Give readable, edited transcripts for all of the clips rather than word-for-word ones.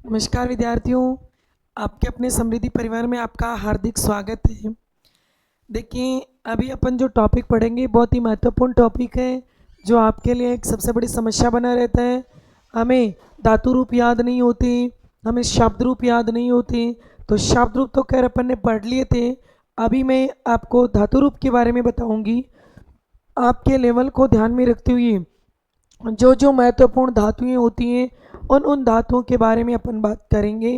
नमस्कार विद्यार्थियों, आपके अपने समृद्धि परिवार में आपका हार्दिक स्वागत है। देखिए, अभी अपन जो टॉपिक पढ़ेंगे बहुत ही महत्वपूर्ण टॉपिक है, जो आपके लिए एक सबसे बड़ी समस्या बना रहता है। हमें धातु रूप याद नहीं होते, हमें शब्द रूप याद नहीं होते। तो शब्द रूप तो खैर अपन ने पढ़ लिए थे। अभी मैं आपको धातु रूप के बारे में बताऊंगी। आपके लेवल को ध्यान में रखते हुए जो जो महत्वपूर्ण धातुएं होती हैं, उन धातुओं के बारे में अपन बात करेंगे।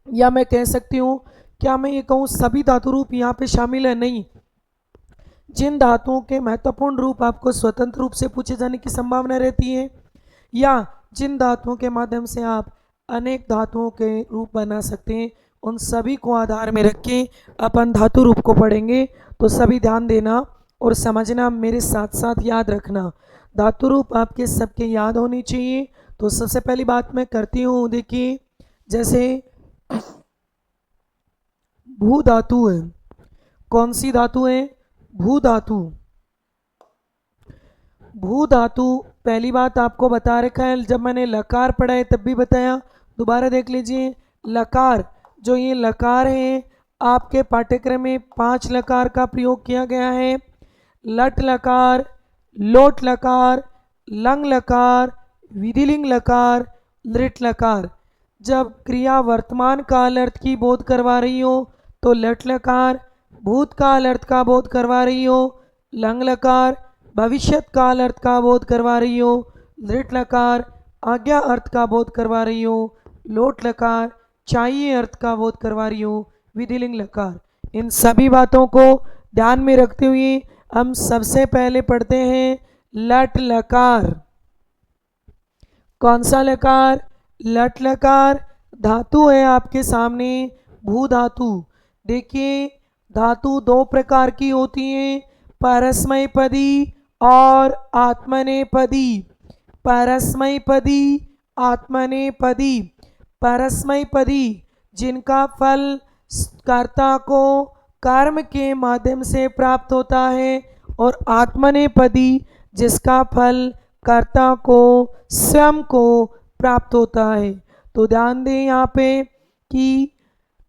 या मैं कह सकती हूँ, क्या मैं ये कहूँ सभी धातु रूप यहाँ पे शामिल है? नहीं। जिन धातुओं के महत्वपूर्ण रूप आपको स्वतंत्र रूप से पूछे जाने की संभावना रहती है, या जिन धातुओं के माध्यम से आप अनेक धातुओं के रूप बना सकते हैं, उन सभी को आधार में रख के अपन धातु रूप को पढ़ेंगे। तो सभी ध्यान देना और समझना, मेरे साथ साथ याद रखना। धातु रूप आपके सबके याद होनी चाहिए। तो सबसे पहली बात मैं करती हूँ, देखिए, जैसे भू धातु है। कौन सी धातु है? भू धातु। भू धातु, पहली बात आपको बता रखा है, जब मैंने लकार पढ़ा है तब भी बताया, दोबारा देख लीजिए। लकार, जो ये लकार है, आपके पाठ्यक्रम में 5 लकार का प्रयोग किया गया है। लट लकार, लोट लकार, लंग लकार, विधिलिंग लकार, लृट लकार। जब क्रिया वर्तमान काल अर्थ की बोध करवा रही हो तो लट लकार, भूतकाल अर्थ का बोध करवा रही हो लंग लकार, भविष्यत काल अर्थ का बोध करवा रही हो लृट लकार, आज्ञा अर्थ का बोध करवा रही हो लोट लकार, चाहिए अर्थ का बोध करवा रही हो विधिलिंग लकार। इन सभी बातों को ध्यान में रखते हुए हम सबसे पहले पढ़ते हैं लट लकार। कौन सा लकार? लट लकार। धातु है आपके सामने भू धातु। देखिए, धातु दो प्रकार की होती हैं, परस्मैपदी और आत्मनेपदी। परस्मैपदी, आत्मनेपदी। परस्मैपदी जिनका फल कर्ता को कर्म के माध्यम से प्राप्त होता है, और आत्मनेपदी जिसका फल कर्ता को स्वयं को प्राप्त होता है। तो ध्यान दें यहाँ पे कि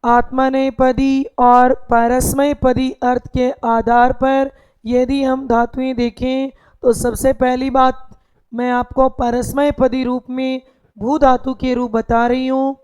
आत्मनेपदी और परस्मैपदी अर्थ के आधार पर यदि हम धातुएं देखें, तो सबसे पहली बात मैं आपको परस्मैपदी रूप में भू धातु के रूप बता रही हूँ।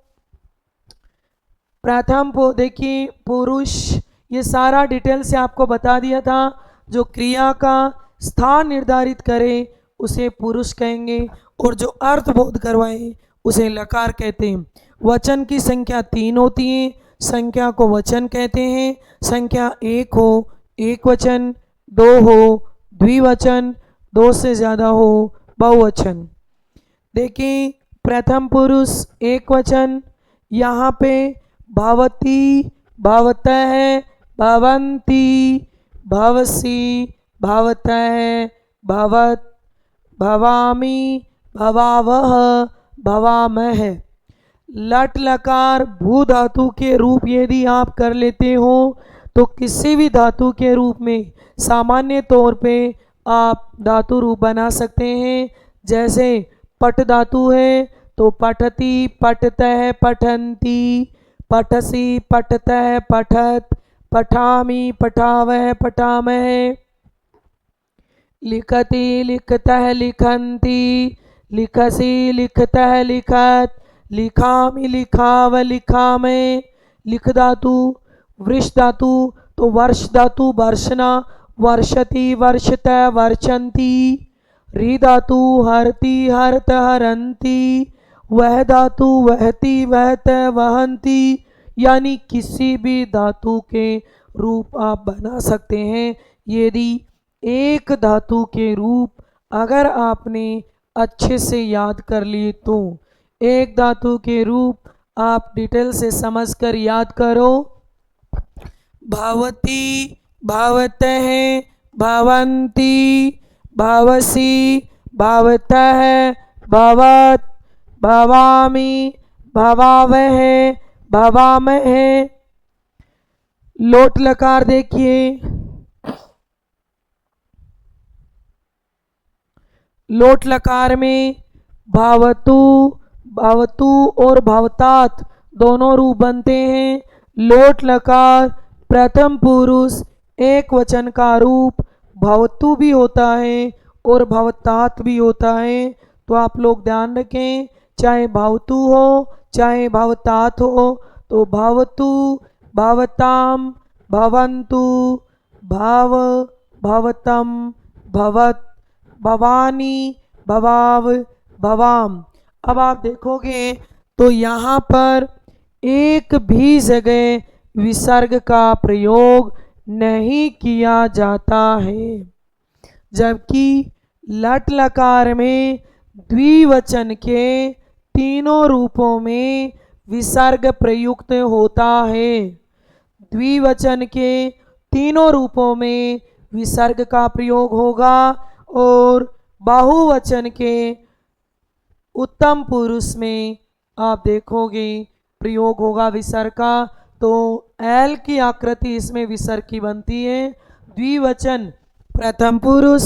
प्रथम देखिए, पुरुष, ये सारा डिटेल से आपको बता दिया था। जो क्रिया का स्थान निर्धारित करे उसे पुरुष कहेंगे, और जो अर्थ बोध करवाए उसे लकार कहते हैं। वचन की संख्या 3 होती है, संख्या को वचन कहते हैं। संख्या 1 हो एक वचन, 2 हो द्विवचन, 2 से ज़्यादा हो बहुवचन। देखिए, प्रथम पुरुष एक वचन, यहाँ पे भवती, भवतः, भवन्ति, भवसि, भवतः, भवत, भवामि, भवावह, भवामह। लट लकार भू धातु के रूप यदि आप कर लेते हो तो किसी भी धातु के रूप में सामान्य तौर पे आप धातु रूप बना सकते हैं। जैसे पट धातु है तो पठति, पठतः, पठन्ति, पठसि, पठतः, पठत, पठामि, पठावः, पठामः। लिखति, लिखतः, लिखन्ति, लिखसि, लिखतः, लिखत, लिखामि, लिखाव, लिखामः। लिख धातु। वृष धातु तो वर्ष धातु वर्षना, वर्षति, वर्षतः, वर्षन्ति। री धातु हरति, हरत, हरन्ति। वह धातु वहति, वहत, वहन्ति। यानी किसी भी धातु के रूप आप बना सकते हैं। यदि एक धातु के रूप अगर आपने अच्छे से याद कर लिए तो एक धातु के रूप आप डिटेल से समझकर याद करो। भवती, भवतः, भवन्ति, भवसि, भवतः, भवत, भवामि, भवावः, भवामः। लोट लकार देखिए, लोट लकार में भवतु, भवतु और भवतात दोनों रूप बनते हैं। लोट लकार प्रथम पुरुष एक वचन का रूप भवतु भी होता है और भवतात भी होता है। तो आप लोग ध्यान रखें, चाहे भवतु हो चाहे भवतात हो, तो भवतु, भवताम, भवन्तु, भव, भवतम, भवत, भवानी, भवाव, भवाम। अब आप देखोगे तो यहाँ पर एक भी जगह विसर्ग का प्रयोग नहीं किया जाता है, जबकि लट लकार में द्विवचन के तीनों रूपों में विसर्ग प्रयुक्त होता है। द्विवचन के तीनों रूपों में विसर्ग का प्रयोग होगा और बहुवचन के उत्तम पुरुष में आप देखोगे प्रयोग होगा विसर्ग का। तो एल की आकृति इसमें विसर्ग की बनती है। द्विवचन प्रथम पुरुष,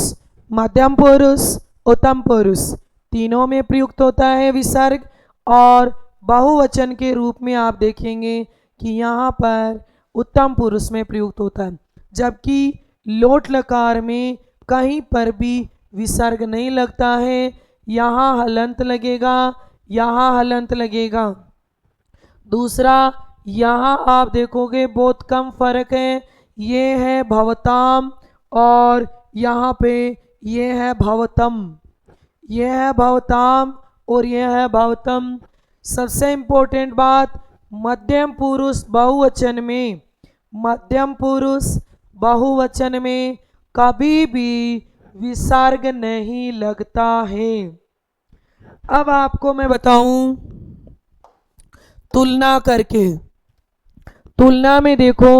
मध्यम पुरुष, उत्तम पुरुष तीनों में प्रयुक्त होता है विसर्ग, और बहुवचन के रूप में आप देखेंगे कि यहाँ पर उत्तम पुरुष में प्रयुक्त होता है, जबकि लोट लकार में कहीं पर भी विसर्ग नहीं लगता है। यहाँ हलंत लगेगा, यहाँ हलंत लगेगा। दूसरा, यहाँ आप देखोगे बहुत कम फर्क है, ये है भवताम और यहाँ पे ये है भवतम, ये है भवताम और ये है भवतम। सबसे इम्पोर्टेंट बात, मध्यम पुरुष बहुवचन में, मध्यम पुरुष बहुवचन में कभी भी विसर्ग नहीं लगता है। अब आपको मैं बताऊं तुलना करके, तुलना में देखो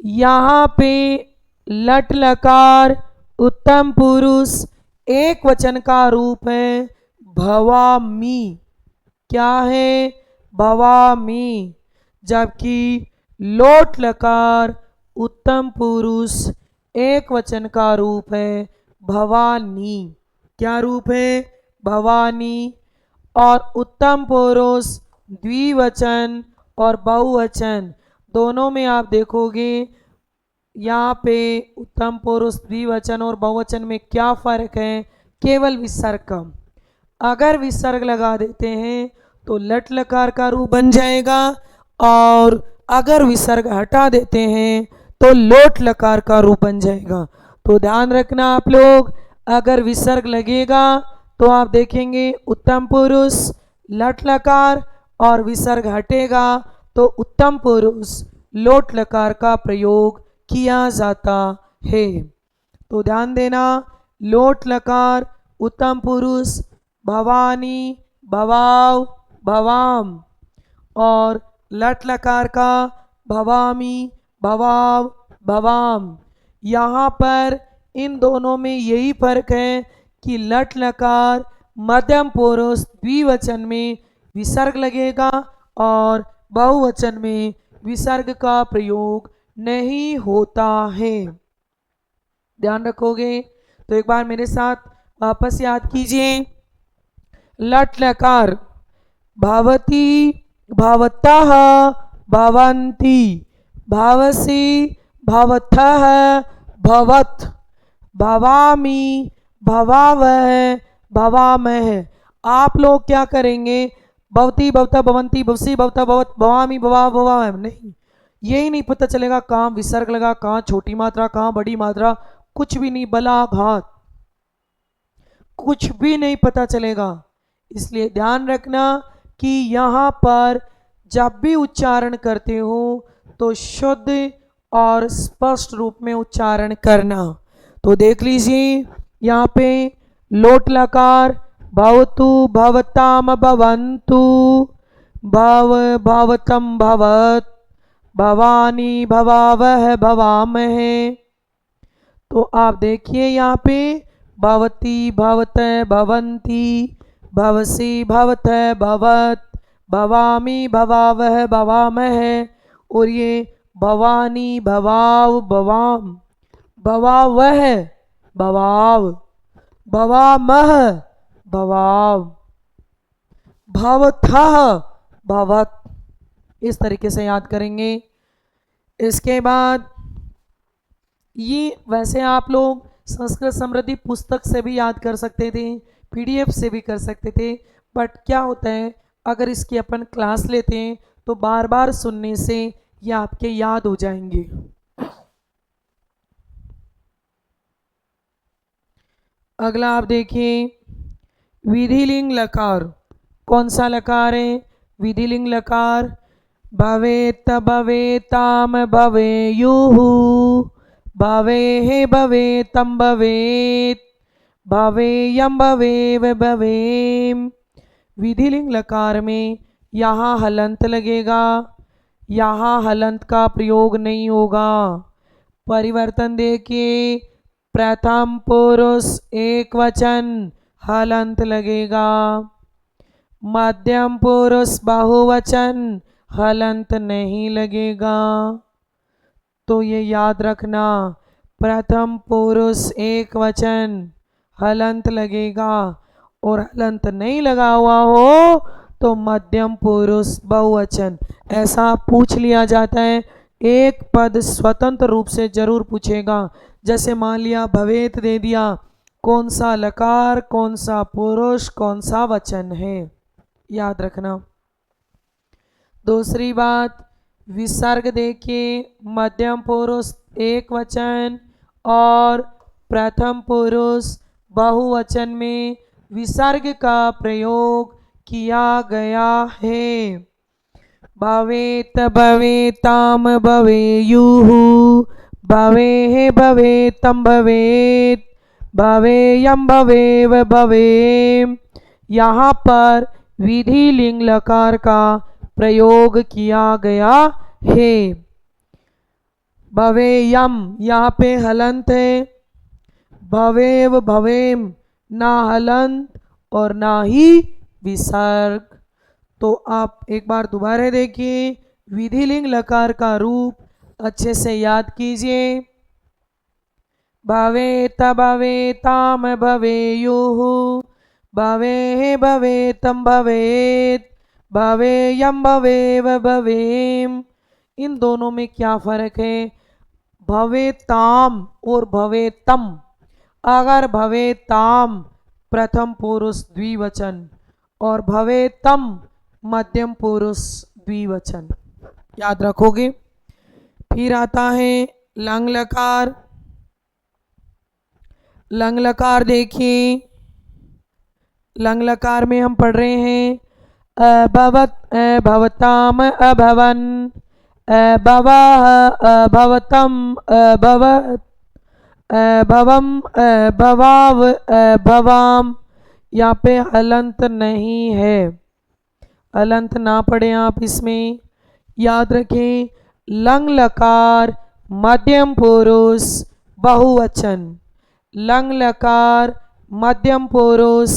यहाँ पे लट लकार उत्तम पुरुष एक वचन का रूप है भवामी, क्या है भवामी, जबकि लोट लकार उत्तम पुरुष एक वचन का रूप है भवानी, क्या रूप है भवानी। और उत्तम पुरुष द्विवचन और बहुवचन दोनों में आप देखोगे यहाँ पे उत्तम पुरुष द्विवचन और बहुवचन में क्या फर्क है, केवल विसर्ग का। अगर विसर्ग लगा देते हैं तो लट लकार का रूप बन जाएगा, और अगर विसर्ग हटा देते हैं तो लोट लकार का रूप बन जाएगा। तो ध्यान रखना आप लोग, अगर विसर्ग लगेगा तो आप देखेंगे उत्तम पुरुष लट लकार, और विसर्ग हटेगा तो उत्तम पुरुष लोट लकार का प्रयोग किया जाता है। तो ध्यान देना, लोट लकार उत्तम पुरुष भवानी, भवाव, भवाम, और लट लकार का भवामी, भवाव, भवाम। यहाँ पर इन दोनों में यही फर्क है कि लट लकार मध्यम पुरुष द्विवचन में विसर्ग लगेगा और बहुवचन में विसर्ग का प्रयोग नहीं होता है। ध्यान रखोगे तो एक बार मेरे साथ वापस याद कीजिए। लट लकार भवती, भवतः, भवन्ति, भवसि, भवथः, भवत्, भवामि, भवावह, भवामह। आप लोग क्या करेंगे, भवती, भवता, भवंती, भवसी, भवता, भवत, भवामी, भवा, भवामह, नहीं, यही नहीं पता चलेगा कहाँ विसर्ग लगा, कहाँ छोटी मात्रा, कहाँ बड़ी मात्रा, कुछ भी नहीं, बला घात कुछ भी नहीं पता चलेगा। इसलिए ध्यान रखना कि यहाँ पर जब भी उच्चारण करते हो तो शुद्ध और स्पष्ट रूप में उच्चारण करना। तो देख लीजिए यहाँ पे लोट लकार भवतु, भवताम, भवन्तु, भव, भवतम, भवत, भवानी, भवावह, भवामह। तो आप देखिए यहाँ पे भवती, भवत, भवंती, भवसी, भवत, भवत, भवामी, भवावह, भवामह, और ये भवानी, भवाव, भवाम, भवावह, भवाव, भवामह भवाम, भवथः भवत। इस तरीके से याद करेंगे। इसके बाद ये वैसे आप लोग संस्कृत समृद्धि पुस्तक से भी याद कर सकते थे, पीडीएफ से भी कर सकते थे, बट क्या होता है अगर इसकी अपन क्लास लेते हैं तो बार बार सुनने से ये आपके याद हो जाएंगे। अगला आप देखिए, विधिलिंग लकार। कौन सा लकार है? विधिलिंग लकार। भवेत भवेताम भवेयुः, भवेः भवेतं भवेत्, भवेयं भवेव भवेम। विधिलिंग लकार में यहाँ हलंत लगेगा, यहाँ हलंत का प्रयोग नहीं होगा। परिवर्तन देखिए, प्रथम पुरुष एक वचन हलंत लगेगा, मध्यम पुरुष बहुवचन हलंत नहीं लगेगा। तो ये याद रखना, प्रथम पुरुष एक वचन हलंत लगेगा और हलंत नहीं लगा हुआ हो तो मध्यम पुरुष बहुवचन। ऐसा पूछ लिया जाता है, एक पद स्वतंत्र रूप से जरूर पूछेगा। जैसे मान लिया भवेत दे दिया, कौन सा लकार, कौन सा पुरुष, कौन सा वचन है, याद रखना। दूसरी बात, विसर्ग देखिए, मध्यम पुरुष एक वचन और प्रथम पुरुष बहुवचन में विसर्ग का प्रयोग किया गया है। भवेत भवेताम भवेयुः, भवेः भवेतं भवेत्, भवेयं भवेव भवेम। यहाँ पर विधिलिंग लकार का प्रयोग किया गया है। भवेयम यहाँ पे हलंत है, भवेव भवेम ना हलंत और ना ही विसर्ग। तो आप एक बार दोबारा देखिए, विधिलिंग लकार का रूप अच्छे से याद कीजिए। भवेत भवेताम भवेयुः, भवेः भवेतं भवेत्, भवेयं भवेव भवेम। इन दोनों में क्या फर्क है? भवेताम और भवेतम। अगर भवेताम प्रथम पुरुष द्विवचन और भवेतम मध्यम पुरुष द्विवचन, याद रखोगे। फिर आता है लंग लकार। लंग लकार देखिए, लंग लकार में हम पढ़ रहे हैं अभवत भवताम अभवन, भवः भवतम भवत, भवम भवाव भवाम। यहाँ पे हलंत नहीं है, हलंत ना पढ़े आप इसमें, याद रखें। लंग लकार मध्यम पुरुष बहुवचन, लंग लकार मध्यम पुरुष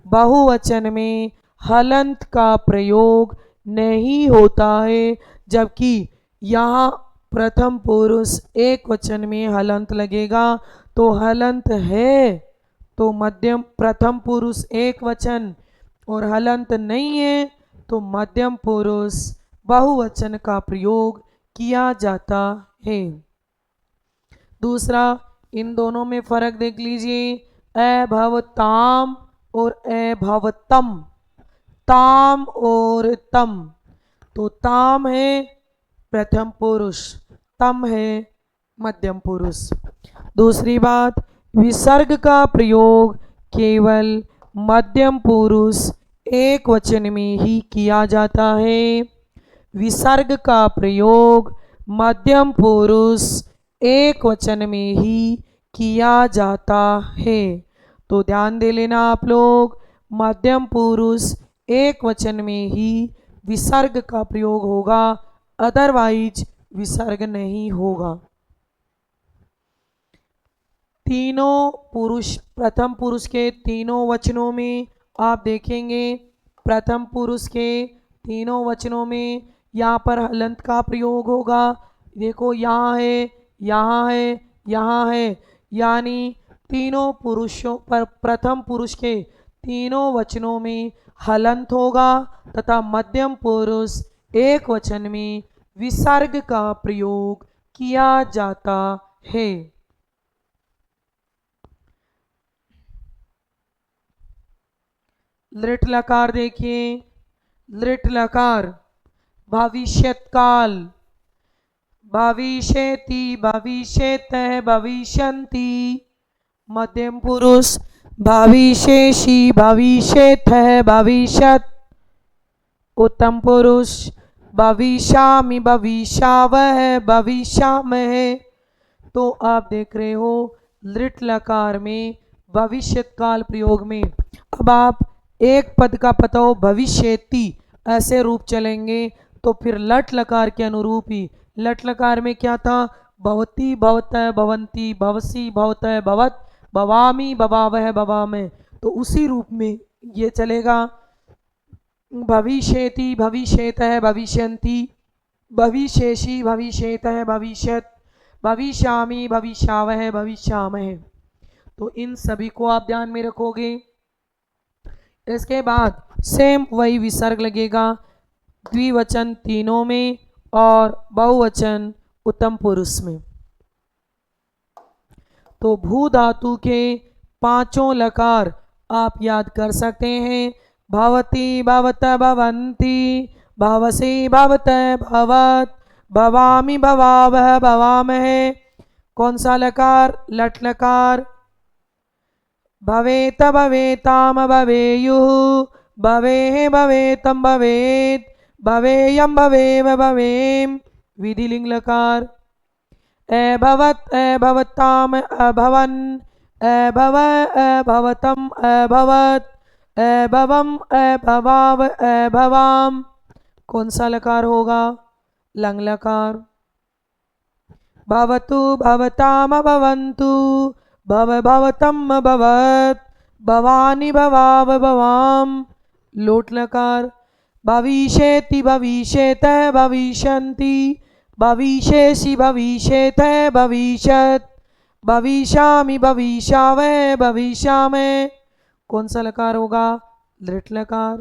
बहुवचन में हलंत का प्रयोग नहीं होता है, जबकि यहाँ प्रथम पुरुष एक वचन में हलंत लगेगा। तो हलंत है तो मध्यम, प्रथम पुरुष एक वचन और हलंत नहीं है तो मध्यम पुरुष बहुवचन का प्रयोग किया जाता है। दूसरा, इन दोनों में फर्क देख लीजिए, अभवताम और अभवतम, ताम और तम। तो ताम है प्रथम पुरुष, तम है मध्यम पुरुष। दूसरी बात, विसर्ग का प्रयोग केवल मध्यम पुरुष एक वचन में ही किया जाता है। विसर्ग का प्रयोग मध्यम पुरुष एक वचन में ही किया जाता है। तो ध्यान दे लेना आप लोग, मध्यम पुरुष एक वचन में ही विसर्ग का प्रयोग होगा, अदरवाइज विसर्ग नहीं होगा। तीनों पुरुष, प्रथम पुरुष के तीनों वचनों में आप देखेंगे, प्रथम पुरुष के तीनों वचनों में यहाँ पर हलंत का प्रयोग होगा। देखो यहाँ है, यहाँ है, यहाँ है, यानी तीनों पुरुषों पर प्रथम पुरुष के तीनों वचनों में हलंत होगा तथा मध्यम पुरुष एक वचन में विसर्ग का प्रयोग किया जाता है। लृट लकार देखिए, लृट लकार भविष्यत काल, भविष्यति, भविष्यत, भविष्यन्ति। मध्यम पुरुष भविष्यसि, भविष्यथ, भविष्यत। उत्तम पुरुष भविष्यामि, भविष्यावह, भविष्यामः। तो आप देख रहे हो लृट लकार में भविष्यत काल प्रयोग में अब आप एक पद का पता हो भविष्यति ऐसे रूप चलेंगे तो फिर लट लकार के अनुरूप ही लट लकार में क्या था, भवती, भवतः, भवंती, भवसी, भवतः, भवत, भवामी, भवावह, भवामः। तो उसी रूप में ये चलेगा भविष्यति, भविष्यतः, भविष्यन्ति, भविष्यसि, भविष्यतः, भविष्यत, भविष्यामि, भविष्यावह, भविष्यामः। तो इन सभी को आप ध्यान में रखोगे। इसके बाद सेम वही विसर्ग लगेगा द्विवचन तीनों में और बहुवचन उत्तम पुरुष में। तो भू धातु के पांचों लकार आप याद कर सकते हैं। भवती, भवत, भवंती, भवसी, भवत, भवत, भवामी, भवावह, भवामः। कौन सा लकार, लट लकार। भवेत, भवेताम, भवेयुः, भवेः, भवेतम, भवेत, भवेयम, भवेम, भवेम। विधिलिंग लकार। अभवत, अभवताम, अभवन, अभव, अभवतम, अभवत, अभवम, अभवाव, अभवाम। कौन सा लकार होगा, लंग लकार। भवतु, भवताम, भवन्तु, भव, भवतम, भवत, भवानी, भवाव, भवाम। लोट लकार। भविष्यति, भविष्यतः, भविष्यन्ति, भविष्यसि, भविष्यतः, भविष्यत, भविष्यामि, भविष्यावह, भविष्यामः। कौन सा लकार होगा, लृट लकार।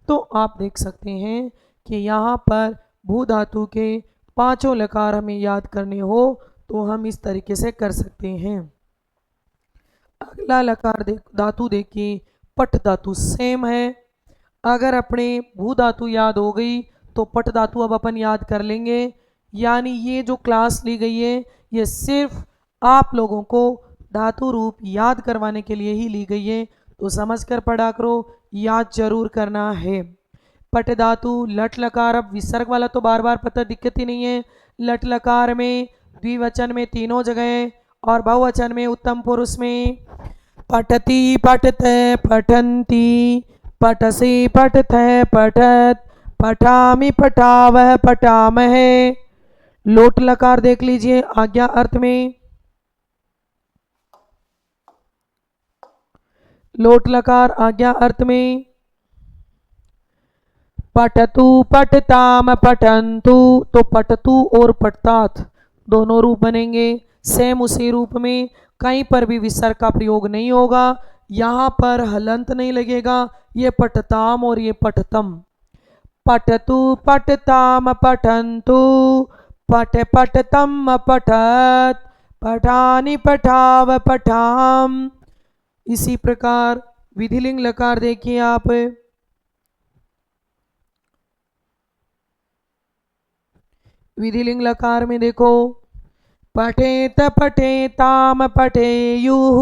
तो आप देख सकते हैं कि यहाँ पर भू धातु के पांचों लकार हमें याद करने हो तो हम इस तरीके से कर सकते हैं। अगला लकार धातु देखिए, पट धातु सेम है। अगर अपने भू धातु याद हो गई तो पट धातु अब अपन याद कर लेंगे। यानी ये जो क्लास ली गई है ये सिर्फ आप लोगों को धातु रूप याद करवाने के लिए ही ली गई है, तो समझ कर पढ़ा करो, याद जरूर करना है। पट धातु लट लकार, अब विसर्ग वाला तो बार बार पता दिक्कत ही नहीं है। लट लकार में द्विवचन में तीनों जगह और बहुवचन में उत्तम पुरुष में पठति, पठते, पठन्ति, पठसि, पठतः, पठत, पठामि, पठावह, पठामः। लोट लकार देख लीजिए आज्ञा अर्थ में। लोट लकार आज्ञा अर्थ में पठतु, पठताम, पठन्तु। तो पठतु और पठतात दोनों रूप बनेंगे सेम उसी रूप में, कहीं पर भी विसर्ग का प्रयोग नहीं होगा। यहाँ पर हलंत नहीं लगेगा, ये पठताम और ये पठतम। पठतु, पठताम, पठन्तु, पठ, पठतम, पठत, पठानि, पठाव, पठाम। इसी प्रकार विधिलिंग लकार देखिए आप। विधिलिंग लकार में देखो पठेत, पठेताम, पठेयुः,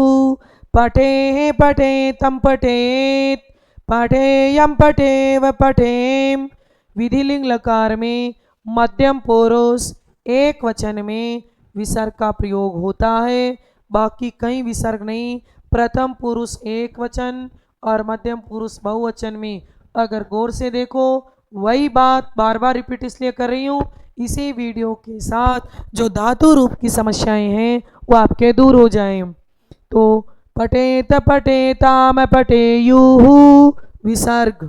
पठेः, पठेतम, पठेत, पठेयम, पठेव, पठेम। विधिलिंग लकार में मध्यम पुरुष एक वचन में विसर्ग का प्रयोग होता है, बाकी कहीं विसर्ग नहीं। प्रथम पुरुष एक वचन और मध्यम पुरुष बहुवचन में। अगर गौर से देखो वही बात बार बार रिपीट इसलिए कर रही हूँ, इसी वीडियो के साथ जो धातु रूप की समस्याएं हैं वो आपके दूर हो जाएं। तो पठेत, पठेताम, पठेयुः विसर्ग,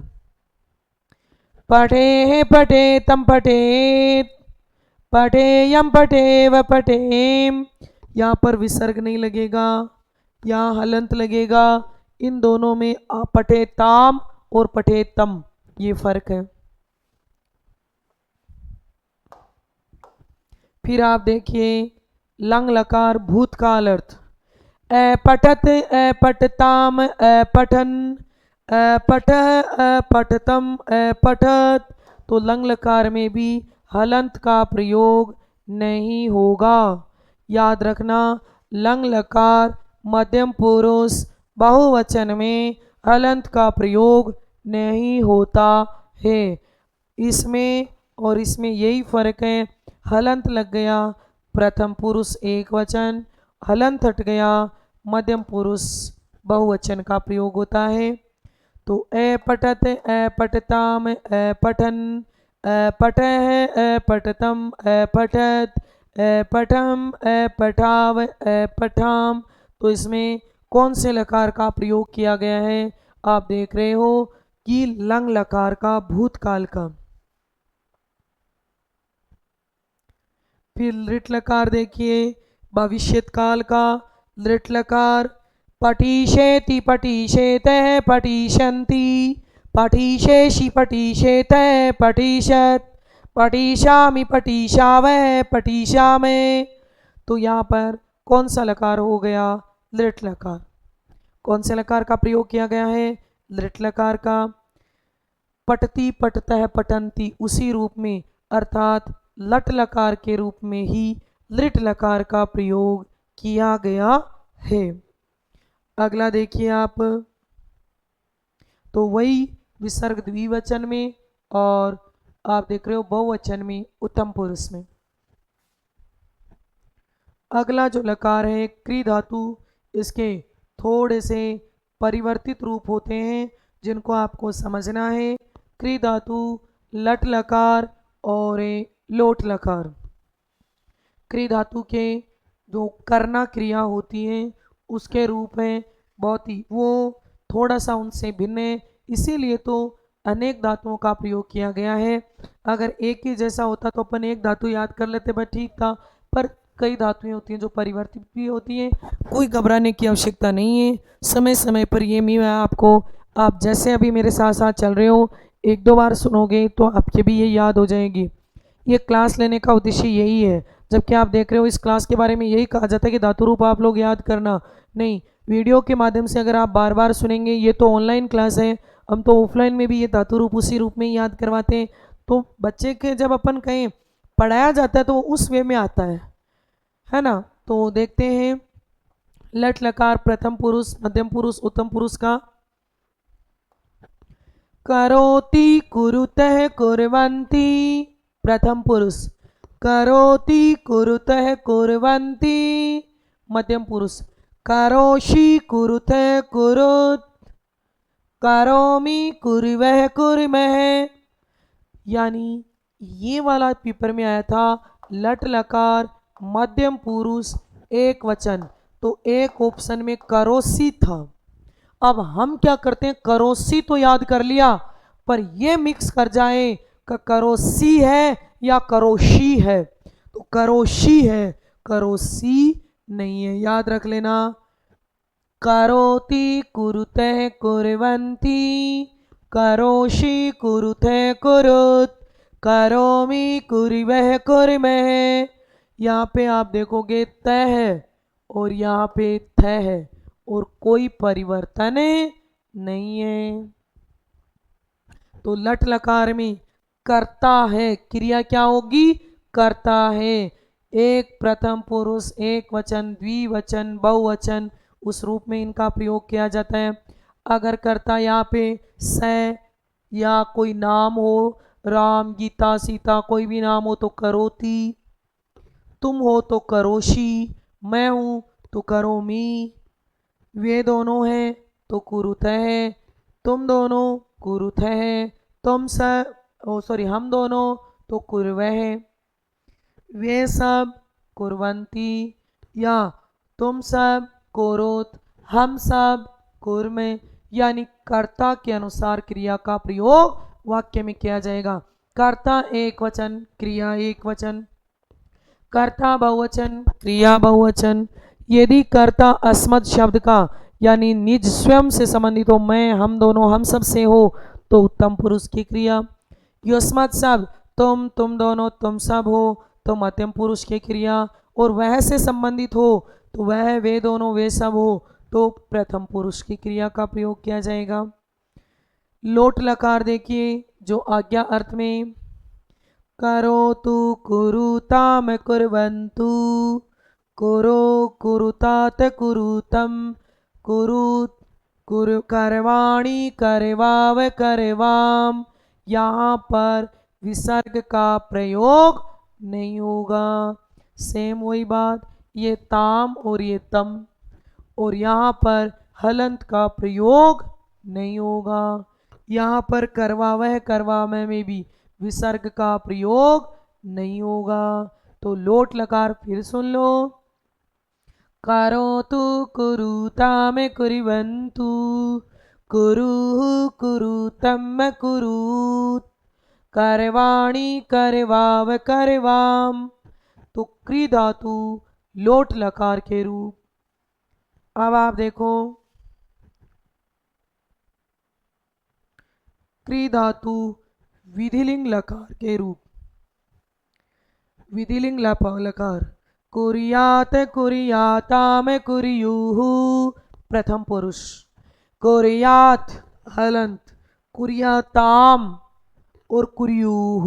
पठेः, पठेतम, पठेत, पठेयम, पठेव, पठेम। यहाँ पर विसर्ग नहीं लगेगा। यहाँ हलंत लगेगा। इन दोनों में पठेताम और पठेतम ये फर्क है। फिर आप देखिए लंग लकार भूतकाल अर्थ, पठत पठताम पठन पठ पठतम पठत। तो लंग लकार में भी हलंत का प्रयोग नहीं होगा। याद रखना लंग लकार मध्यम पुरुष बहुवचन में हलंत का प्रयोग नहीं होता है। इसमें और इसमें यही फर्क है, हलंत लग गया प्रथम पुरुष एक वचन, हलंत हट गया मध्यम पुरुष बहुवचन का प्रयोग होता है। तो ए पठत ए पठताम ए पठन ए पठः ए पठतम ए पठत ए पठम ए पठाव ए पठाम। तो इसमें कौन से लकार का प्रयोग किया गया है? आप देख रहे हो कि लंग लकार का भूतकाल का। फिर लृट लकार देखिए भविष्यत काल का। लृट लकार पठिषेति पठिषेतः पठिषन्ति पठिषेषि पठिषेतः पठिषत् पठिषामि पठिषावः पठिषामे। तो यहाँ पर कौन सा लकार हो गया? लृट लकार। कौन से लकार का प्रयोग किया गया है? लृट लकार का। पठती पठतः पठन्ति उसी रूप में अर्थात लट लकार के रूप में ही लृट लकार का प्रयोग किया गया है। अगला देखिए आप, तो वही विसर्ग द्विवचन में और आप देख रहे हो बहुवचन में उत्तम पुरुष में। अगला जो लकार है क्री धातु, इसके थोड़े से परिवर्तित रूप होते हैं जिनको आपको समझना है। क्री धातु लट लकार और लोट लकार। क्री धातु के जो करना क्रिया होती है उसके रूप है, बहुत ही वो थोड़ा सा उनसे भिन्न है, इसीलिए तो अनेक धातुओं का प्रयोग किया गया है। अगर एक ही जैसा होता तो अपन एक धातु याद कर लेते बस ठीक था, पर कई धातुएं होती हैं जो परिवर्तित भी होती हैं, कोई घबराने की आवश्यकता नहीं है। समय समय पर ये मैं आपको, आप जैसे अभी मेरे साथ साथ चल रहे हो एक दो बार सुनोगे तो आपके भी ये याद हो जाएगी। ये क्लास लेने का उद्देश्य यही है, जबकि आप देख रहे हो इस क्लास के बारे में यही कहा जाता है कि धातु रूप आप लोग याद करना नहीं, वीडियो के माध्यम से अगर आप बार बार सुनेंगे, ये तो ऑनलाइन क्लास है, हम तो ऑफलाइन में भी ये धातु रूप उसी रूप में ही याद करवाते हैं। तो बच्चे के जब अपन कहें पढ़ाया जाता है तो उस वे में आता है ना। तो देखते हैं लट लकार प्रथम पुरुष मध्यम पुरुष उत्तम पुरुष का। करोति कुरुतः कुर्वन्ति प्रथम पुरुष, करोति कुरुतः कुर्वन्ति मध्यम पुरुष, करोषि कुरुतः कुरुत करोमि कुर्वः कुर्मः। यानी ये वाला पेपर में आया था लट लकार मध्यम पुरुष एक वचन, तो एक ऑप्शन में करोसी था। अब हम क्या करते हैं, करोसी तो याद कर लिया पर ये मिक्स कर जाए करोसी है या करोशी है, तो करोशी है करोसी नहीं है, याद रख लेना। करोति कुरुतः कुर्वन्ति करोषि कुरुतः कुरुत करोमि कुर्वः कुर्मः। यहाँ पे आप देखोगे त है और यहाँ पे थ है और कोई परिवर्तन नहीं है। तो लट लकार में करता है, क्रिया क्या होगी? करता है। एक प्रथम पुरुष एक वचन द्विवचन बहुवचन उस रूप में इनका प्रयोग किया जाता है। अगर करता यहाँ पे स या कोई नाम हो, राम गीता सीता कोई भी नाम हो तो करोति, तुम हो तो करोशी, मैं हूँ तो करोमी, वे दोनों हैं तो कुरुत है, तुम दोनों कुरुत है, तुम सब हम दोनों तो कुर्वः, वे सब कुर्वन्ति, या तुम सब कुरुत हम सब कुर्म। यानी कर्ता के अनुसार क्रिया का प्रयोग वाक्य में किया जाएगा। कर्ता एक वचन क्रिया एक वचन, कर्ता बहुवचन क्रिया बहुवचन, यदि कर्ता अस्मत् शब्द का यानी निज स्वयं से संबंधित हो, मैं, हम दोनों, हम सब से हो, तो उत्तम पुरुष की क्रिया। युष्मत् शब्द तुम दोनों, तुम सब हो, तो मध्यम पुरुष की क्रिया। और वह से संबंधित हो तो वह, वे दोनों, वे सब हो, तो प्रथम पुरुष की क्रिया का प्रयोग किया जाएगा। लोट लकार देखिए जो आज्ञा अर्थ में, करोतु कुरुताम कुर्वन्तु, कुरु कुरुतात कुरुतम, कुरुत कुरु करवाणी करवाव करवाम। यहाँ पर विसर्ग का प्रयोग नहीं होगा। सेम वही बात, ये ताम और ये तम, और यहाँ पर हलंत का प्रयोग नहीं होगा। यहाँ पर करवावह करवावह में भी विसर्ग का प्रयोग नहीं होगा। तो लोट लकार फिर सुन लो, करोतु कुरुताम कुर्वन्तु, कुरुः कुरुतम कुरुत, करवाणी करवाव करवाम। तो क्री धातु लोट लकार के रूप। अब आप देखो क्री धातु विधिलिंग लकार के रूप। विधिलिंग लकार, कुरियात कुरियाताम कुरियुः प्रथम पुरुष, कुरियात हलंत, कुरियाताम और कुरियुः।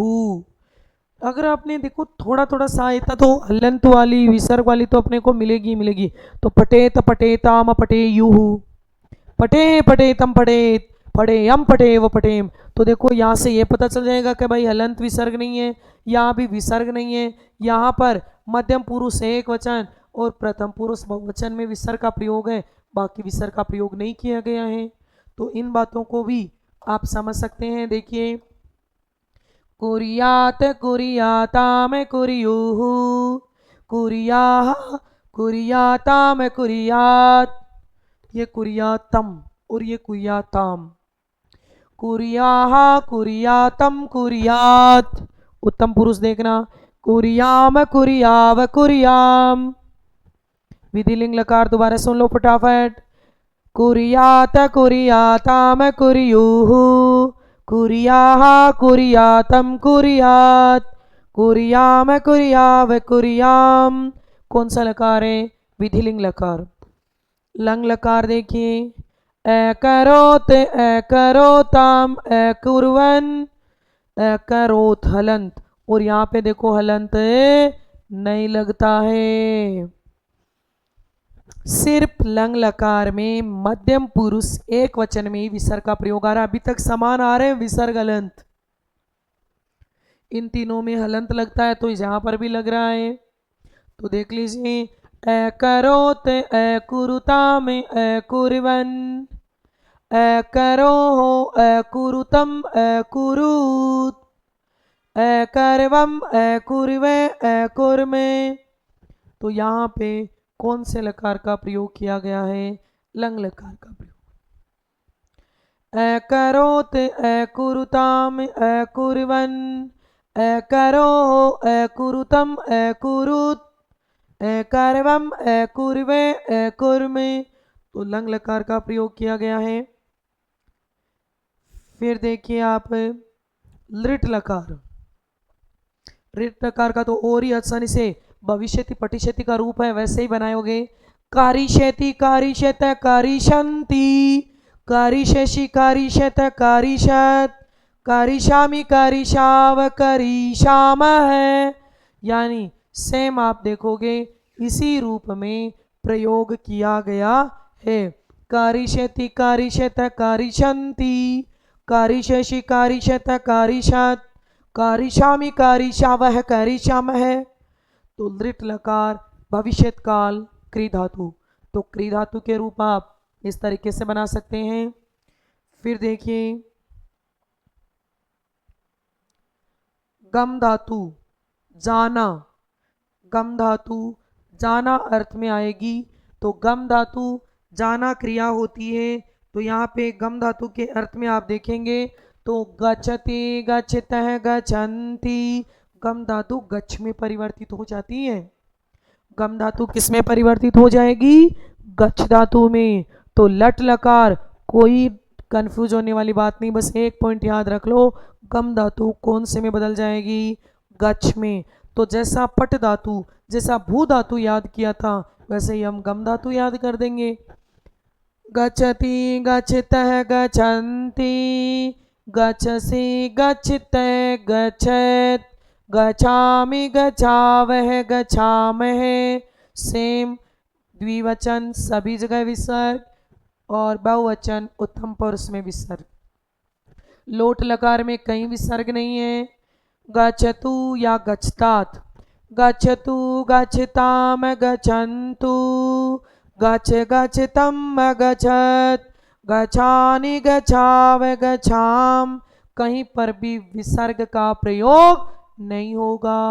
अगर आपने देखो थोड़ा थोड़ा सहायता तो हलंत वाली विसर्ग वाली तो अपने को मिलेगी मिलेगी। तो पटेत पटेताम पटेयुः, पटे पटेतम पटेत, पटेयम पटेव पटेम। तो देखो यहाँ से ये पता चल जाएगा कि भाई हलंत विसर्ग नहीं है, यहाँ भी विसर्ग नहीं है। यहाँ पर मध्यम पुरुष एक वचन और प्रथम पुरुष बहुवचन में विसर्ग का प्रयोग है, बाकी विसर्ग का प्रयोग नहीं किया गया है। तो इन बातों को भी आप समझ सकते हैं। देखिए कुरियात कुरियाताम कुरियुः, कुरियाः कुरियाताम कुरियात, ये कुरियातम और ये कुरियाताम, कुरियाः कुरियातम कुरियात। उत्तम पुरुष देखना, कुरियाम कुरियाव कुरियाम। विधिलिंग लकार दोबारा सुन लो फटाफट, कुरियात कुरियाताम कुरियुः, कुरियाः कुरियातम कुरियात, कुरियाम कुरियाव कुरियाम। कौन सा लकार है? विधिलिंग लकार। लंग लकार देखिए, अकरोत अकरोताम अकुर्वन, अकरोत हलंत, और यहाँ पे देखो हलंत नहीं लगता है। सिर्फ लंग लकार में मध्यम पुरुष एक वचन में विसर्ग का प्रयोग आ रहा है। अभी तक समान आ रहे हैं विसर्ग हलंत, इन तीनों में हलंत लगता है तो यहाँ पर भी लग रहा है। तो देख लीजिए, अकरोत अकुरुताम अकुर्वन, अकरोः अकुरुतम अकुरुत, अकर्वम अकुर्वे अकुर्मे। तो यहाँ पे कौन से लकार का प्रयोग किया गया है? लंग लकार का प्रयोग। अकरोत अकुरुताम अकुर्वन, अकरोः अकुरुतम अकुरुत, अकर्वम अकुर्वे अकुर्मे। तो लंग लकार का प्रयोग किया गया है। फिर देखिए आप लृट लकार। लृट लकार का तो और ही आसानी से भविष्यति पटिष्यति का रूप है, वैसे ही बनाओगे। कारिष्यति कारिष्यत कारिष्यन्ति, कारिष्यसि कारिष्यत कारिष्यत, कारिष्यामि कारिष्याव करिष्यामः। यानी सेम आप देखोगे इसी रूप में प्रयोग किया गया है। कारिष्यति कारिष्यत कारिष्यन्ति, कारिष्यसि कारिष्यत कारिष्यत, कारिष्यामि कारिष्यावः करिष्यामः। तो लृट लकार भविष्यत काल क्री धातु। तो क्री धातु के रूप आप इस तरीके से बना सकते हैं। फिर देखिए गम धातु जाना, गम धातु जाना अर्थ में आएगी। तो गम धातु जाना क्रिया होती है। तो यहाँ पे गम धातु के अर्थ में आप देखेंगे तो गच्छति गच्छतः गच्छन्ति, गम धातु गच्छ में परिवर्तित हो जाती है। गम धातु किस में परिवर्तित हो जाएगी? गच्छ धातु में। तो लट लकार कोई कंफ्यूज होने वाली बात नहीं, बस एक पॉइंट याद रख लो, गम धातु कौन से में बदल जाएगी? गच्छ में। तो जैसा पट धातु, जैसा भू धातु याद किया था, वैसे ही हम गम धातु याद कर देंगे। गच्छति गच्छतः गच्छन्ति, गच्छसि गच्छते गच्छत, गच्छामि गच्छावः गच्छामहे। सेम द्विवचन सभी जगह विसर्ग और बहुवचन उत्तम पुरुष में विसर्ग। लोट लकार में कहीं विसर्ग नहीं है। गच्छतु या गच्छतात, गच्छतु गच्छताम गच्छन्तु, गच्छ गच्छतम गच्छत, गच्छानि गच्छाव गच्छाम। कहीं पर भी विसर्ग का प्रयोग नहीं होगा।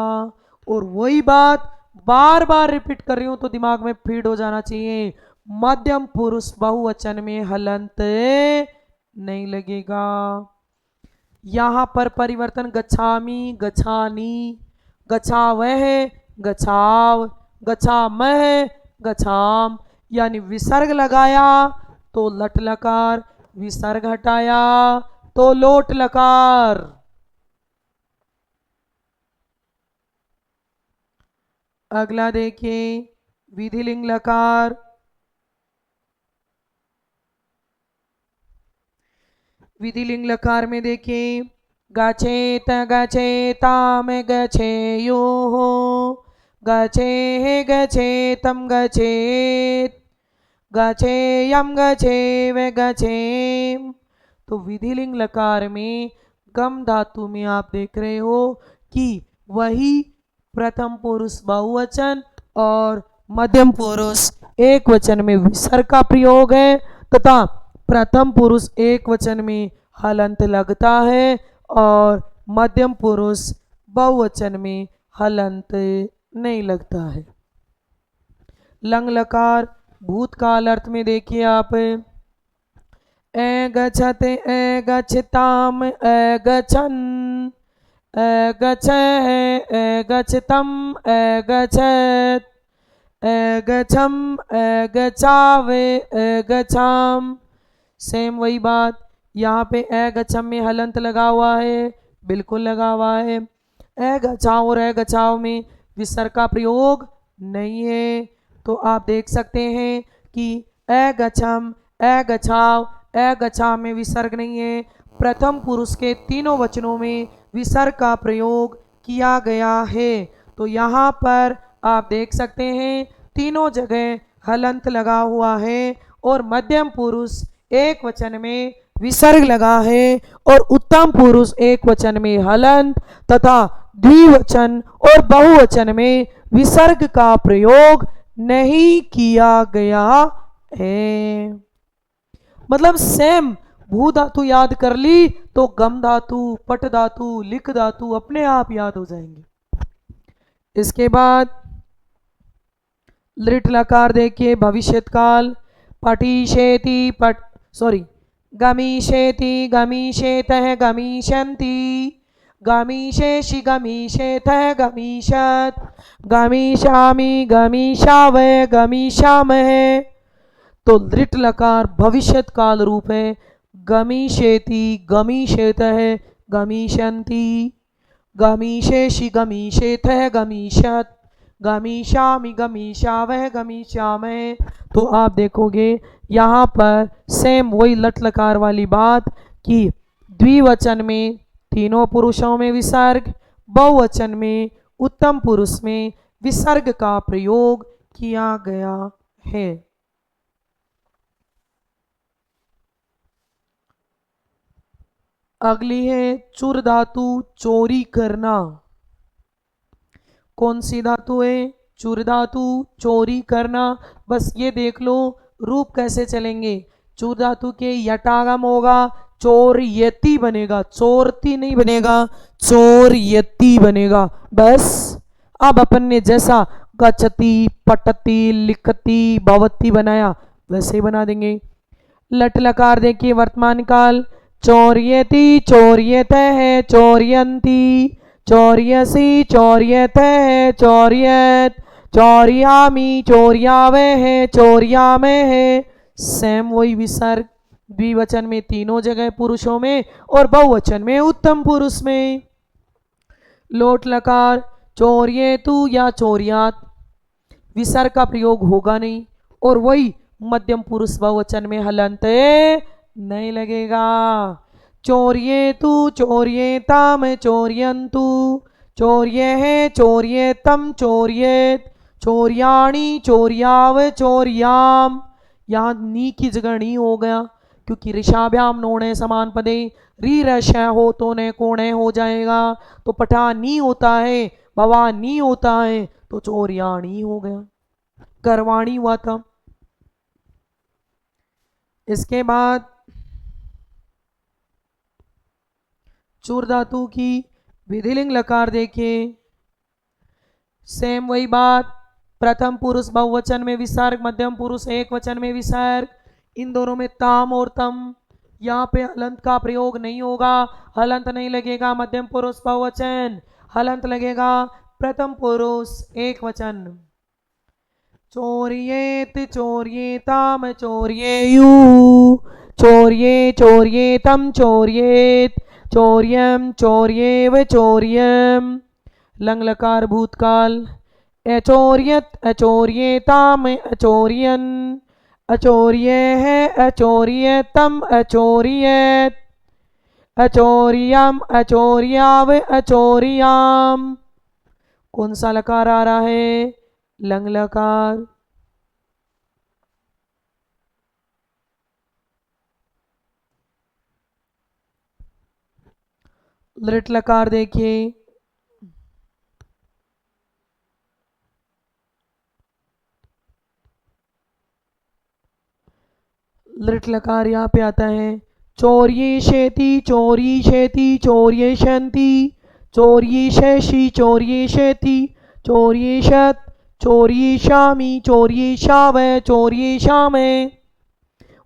और वही बात बार बार रिपीट कर रही हूं तो दिमाग में फीड हो जाना चाहिए, मध्यम पुरुष बहुवचन में हलंत नहीं लगेगा। यहां पर परिवर्तन गच्छामी गच्छानी, गच्छावह गच्छाव, गच्छामह गच्छाम, यानी विसर्ग लगाया तो लट लकार, विसर्ग हटाया तो लोट लकार। अगला देखिए विधिलिंग लकार। विधिलिंग लकार में देखिए गच्छेत गच्छेताम गच्छेयुः, गच्छेः गच्छेतम गच्छेत, गच्छेयम गच्छेव गच्छेम। तो विधिलिंग लकार में गम धातु में आप देख रहे हो कि वही प्रथम पुरुष बहुवचन और मध्यम पुरुष एक वचन में विसर्ग का प्रयोग है, तथा प्रथम पुरुष एक वचन में हलंत लगता है और मध्यम पुरुष बहुवचन में हलंत नहीं लगता है। लंग लकार भूतकाल अर्थ में देखिए आप, ए गच्छत ए गच्छताम ए गच्छन, ए गच्छः ए गच्छतम ए गच्छत, ए गच्छम ए गच्छावे ए गच्छाम। सेम वही बात, यहाँ पे ए गच्छम में हलंत लगा हुआ है, बिल्कुल लगा हुआ है। ए गच्छाओ और ए गच्छाओ में विसर्ग का प्रयोग नहीं है। तो आप देख सकते हैं कि ए गच्छम ए गच्छाव ए गच्छा में विसर्ग नहीं है। प्रथम पुरुष के तीनों वचनों में विसर्ग का प्रयोग किया गया है। तो यहाँ पर आप देख सकते हैं तीनों जगह हलंत लगा हुआ है और मध्यम पुरुष एक वचन में विसर्ग लगा है और उत्तम पुरुष एक वचन में हलंत तथा द्विवचन और बहुवचन में विसर्ग का प्रयोग नहीं किया गया है। मतलब सेम भू धातु याद कर ली तो गम धातु, पट धातु, लिख धातु अपने आप याद हो जाएंगे। इसके बाद लृट लकार देखिए भविष्यत काल, पटिशेति पट गमीशेति गमीशेतः गमीशन्ति, गमीशेषि गमीशेतः गमीशत, गमीशामि गमीशावय गमीशामहे। तो लृट लकार भविष्यत काल रूप है, गमीशेति गमीशेतः गमीशन्ति, गमीशेषि गमीशेतः गमीशत, गमीशामि गमीशावह गमीशामहे। तो आप देखोगे यहाँ पर सेम वही लट लकार वाली बात कि द्विवचन में तीनों पुरुषों में विसर्ग, बहुवचन में उत्तम पुरुष में विसर्ग का प्रयोग किया गया है। अगली है चुर धातु, चोरी करना। कौन सी धातु है? चुर धातु, चोरी करना। बस ये देख लो रूप कैसे चलेंगे। चुर धातु के यटागम होगा, चोर यति बनेगा, चोरती नहीं बनेगा, चोर यति बनेगा। बस अब अपन ने जैसा गच्छति, पटति, लिखति, भवति बनाया वैसे ही बना देंगे। लट लकार देखिए वर्तमान काल, चौर्यति चौर्यतः चौर्यन्ति, चौर्यसि चौर्यतः चौर्यत, चौर्यामी चौर्यावे है, चौर्या में है। सेम वही विसर्ग द्विवचन में तीनों जगह पुरुषों में और बहुवचन में उत्तम पुरुष में। लोट लकार चौर्ये तू या चौर्यात, विसर्ग का प्रयोग होगा नहीं और वही मध्यम पुरुष बहुवचन में हलंत नहीं लगेगा। चौर्ये तू चौर्येताम चौर्यंतु, चौर्ये है चौर्येतम चौर्येत, चौर्याणी चौर्याव चौर्याम। यहाँ नी की जगह नी हो गया क्योंकि ऋषाभ्याम नोणे समान पदे, री रश हो तो ने कोणे हो जाएगा। तो पठा नी होता है, भवा नी होता है, तो चौर्याणी हो गया, करवाणी हुआ था। इसके बाद चूर धातु की विधिलिंग लकार देखिए। सेम वही बात, प्रथम पुरुष बहुवचन में विसर्ग, मध्यम पुरुष एक वचन में विसर्ग, इन दोनों में ताम और तम। यहाँ पे हलंत का प्रयोग नहीं होगा, हलंत नहीं लगेगा मध्यम पुरुष बहुवचन, हलंत लगेगा प्रथम पुरुष एक वचन। चौर्येत चौर्येताम चौर्येयु, चौर्ये चौर्येतम चौर्येत, चौर्यम चौर्येव चौर्यम। लंग लकार भूतकाल, अचौर्यत अचौर्येताम अचौर्यन, अचौर्ये है अचौर्यतम अचौर्यत, अचौर्यम अचौर्याव अचौर्याम। कौन सा लकार आ रहा है? लंग लकार। लृट लकार देखिए। लृट लकार यहाँ पे आता है, चौर्ये शेति चौरी शेति चौर्ये शंति, चौर्ये शैषी चौर्ये शेति चौर्ये शत, चौर्ये शामी चौर्ये शाव चौर्ये शाम।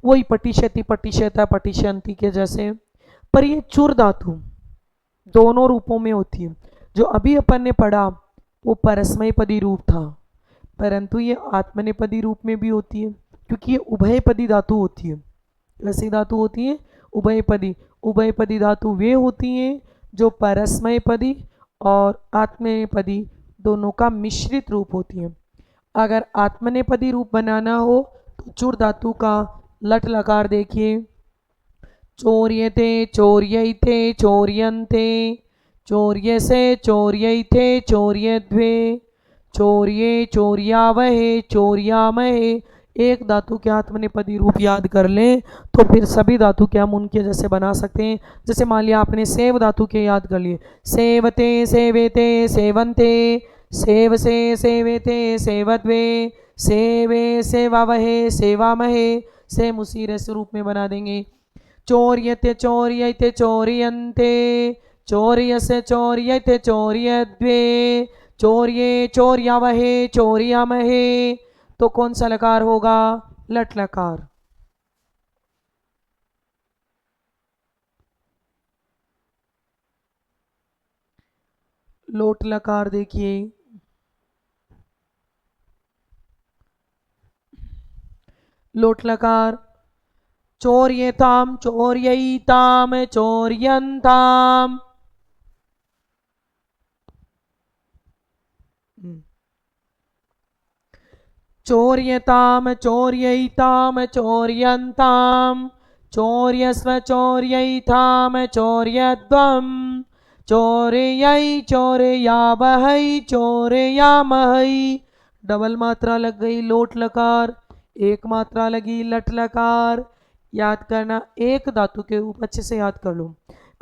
वही पटिशति पटिशता पटिशंति के जैसे, पर ये चुर धातु दोनों रूपों में होती है। जो अभी अपन ने पढ़ा वो परस्मय पदी रूप था, परंतु ये आत्मनेपदी रूप में भी होती है क्योंकि ये उभयपदी धातु होती है। ऐसी धातु होती है उभयपदी। उभयपदी धातु वे होती हैं जो परस्मय पदी और आत्मनेपदी दोनों का मिश्रित रूप होती है। अगर आत्मनेपदी रूप बनाना हो तो चुर धातु का लट लकार देखिए। चौर्यते चौर्यैते चौर्यन्ते, चौर्यसे चौर्यैते चौर्यद्वे, चौर्ये चौर्यावहे चौर्यामहे। एक धातु के आत्मनेपदी रूप याद कर लें तो फिर सभी धातु के हम उनके जैसे बना सकते हैं। जैसे मान लिया आपने सेव धातु के याद कर लिए, सेवते सेवेते सेवन्ते, सेव से सेवेते सेवद्वे, सेवे सेवावहे सेवामहे। सेम उसी रस रूप में बना देंगे। चौर्यते चौर्यते चौर्यन्ते, चौर्यसे चौर्यते चौर्यद्वे, चौर्ये चौर्यावहे चौर्यामहे। तो कौन सा लकार होगा? लट लकार। लोट लकार देखिए। लोट लकार, चौर्यताम चौर्यैताम चौर्यन्ताम, चौर्यताम चौर्यैताम चौर्यन्ताम, चौर्यस्व चौर्यैताम चौर्यद्वम, चौर्यै चौर्यावहै चौर्यामहै। डबल मात्रा लग गई लोट लकार, एक मात्रा लगी लट लकार। याद करना, एक धातु के रूप अच्छे से याद कर लो।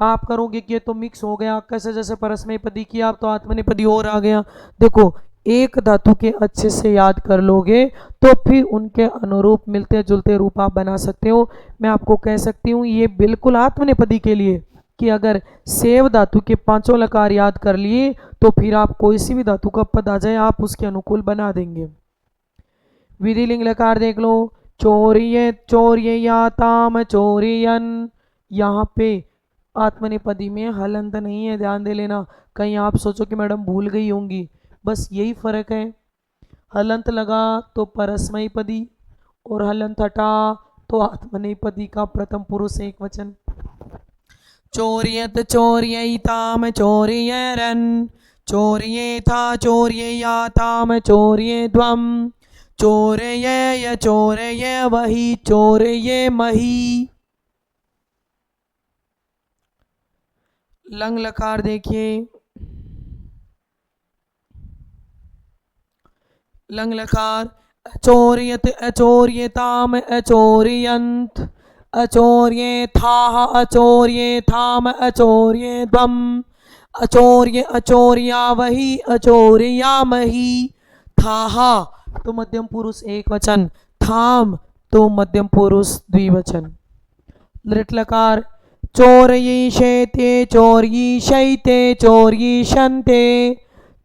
आप करोगे कि ये तो मिक्स हो गया, कैसे जैसे परस्मय पदी किया, आप तो आत्मनेपदी और आ गया। देखो, एक धातु के अच्छे से याद कर लोगे तो फिर उनके अनुरूप मिलते जुलते रूप आप बना सकते हो। मैं आपको कह सकती हूँ ये बिल्कुल आत्मनेपदी के लिए कि अगर सेव धातु के पांचों लकार याद कर लिए तो फिर आप कोई सी भी धातु का पद आ जाए आप उसके अनुकूल बना देंगे। विधिलिंग लकार देख लो, चौर्य चौर्ययाताम चौर्यन। यहाँ पे आत्मनेपदी में हलंत नहीं है, ध्यान दे लेना। कहीं आप सोचो कि मैडम भूल गई होंगी, बस यही फर्क है। हलंत लगा तो परस्मैपदी और हलंत हटा तो आत्मनेपदी का प्रथम पुरुष एक वचन। चोर्यत चोर्यैताम चोर्यरन् चोर्येथा चोर्ययाताम चोर्येद्वम् चोरये चोरये वही चोरये मही। लंग लकार देखिए, लंग लकार अचोर्यत अचोर्यताम अचोर्यंत अचोर्येथाः अचोर्येथाम अचोर्येद्वम् अचोर्य अचोर्यावहि अचोर्यामहि। थाहा तो मध्यम पुरुष एक वचन, थाम तो मध्यम पुरुष द्विवचन। लृट लकार चोरयीशेते चोरयीशैते चोरयीशन्ते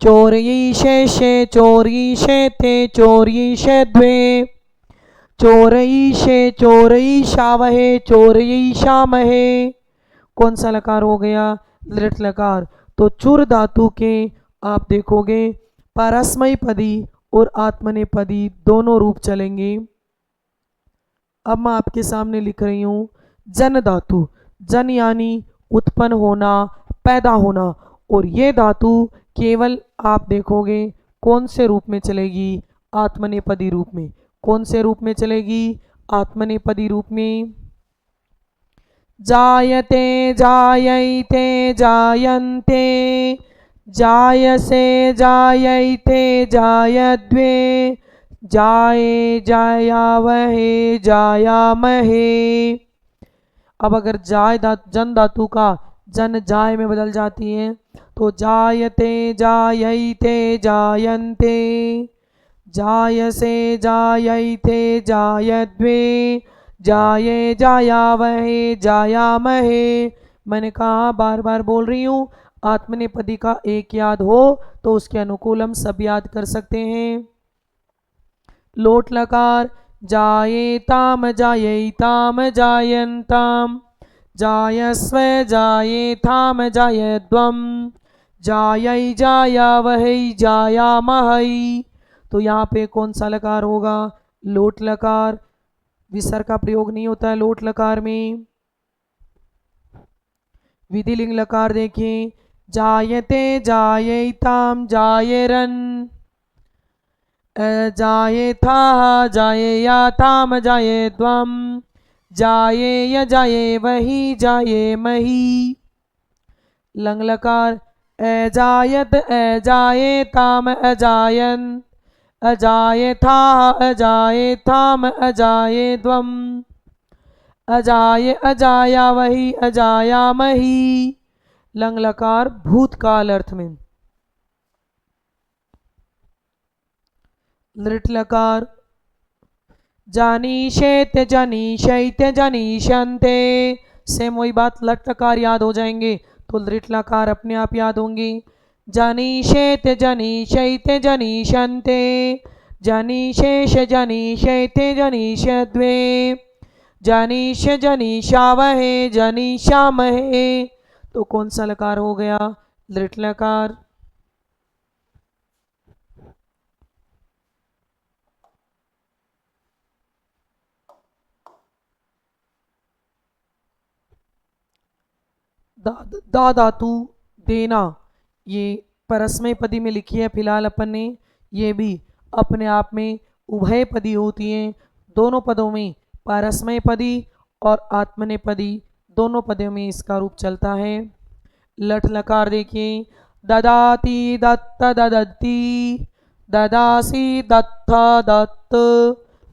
चोरयीशेषे चोरयीशेते चोरयीशे द्वे चोरयीशे चोरयीशावहे चोरयीशामहे। कौन सा लकार हो गया? लृट लकार। तो चुर धातु के आप देखोगे परस्मैपदी और आत्मनेपदी दोनों रूप चलेंगे। अब मैं आपके सामने लिख रही हूं जन धातु। जन यानी उत्पन्न होना, पैदा होना, और ये धातु केवल आप देखोगे कौन से रूप में चलेगी? आत्मनेपदी रूप में। कौन से रूप में चलेगी? आत्मनेपदी रूप में। जायते जायैते जायन्ते जायसे जायैते जायद्वे जाये जायावहे जायामहे। अब अगर जाय जन धातु का जन जाय में बदल जाती है तो जायते जायैते जायन्ते जायसे जायैते जायद्वे जाये जायावहे जायामहे। मैंने कहा बार बार बोल रही हूँ, आत्मनेपदी का एक याद हो तो उसके अनुकूल हम सब याद कर सकते हैं। लोट लकार जायेताम जायैताम जायन्ताम जायस्व जायेथाम जायद्वम् जायै जायावहै जायामहै। तो यहाँ पे कौन सा लकार होगा? लोट लकार। विसर्ग का प्रयोग नहीं होता है लोट लकार में। विधिलिंग लकार देखिए, जायते जायैताम जायेरन् जायेथा जायेयाताम जायेद्वम् जायेय जायेवहि जायेमहि। लंग लकार अजायत अजायेताम अजायन् अजायथा अजायेथाम अजायेद्वम् अजाय अजायावहि अजायामहि। लंग लकार भूतकाल अर्थ में। लृट लकार जानीशेत जानीशैत जानीशन्ते। सेम वही बात, लट लकार याद हो जाएंगे तो लृट लकार अपने आप याद होंगे। जानीशेत जानीशैत जानीशन्ते जानीशेष जानीशैत जानीशद्वे जानीश जानीशावहे जानीशामहे। तो कौन सा लकार हो गया? लृट लकार। दा धातु देना, ये परस्मैपदी में लिखी है फिलहाल अपन ने। ये भी अपने आप में उभय पदी होती हैं। दोनों पदों में परस्मैपदी और आत्मनेपदी दोनों पदों में इसका रूप चलता है। लट लकार देखिए, ददाती दत्त ददती ददासी दत्थ दत्त।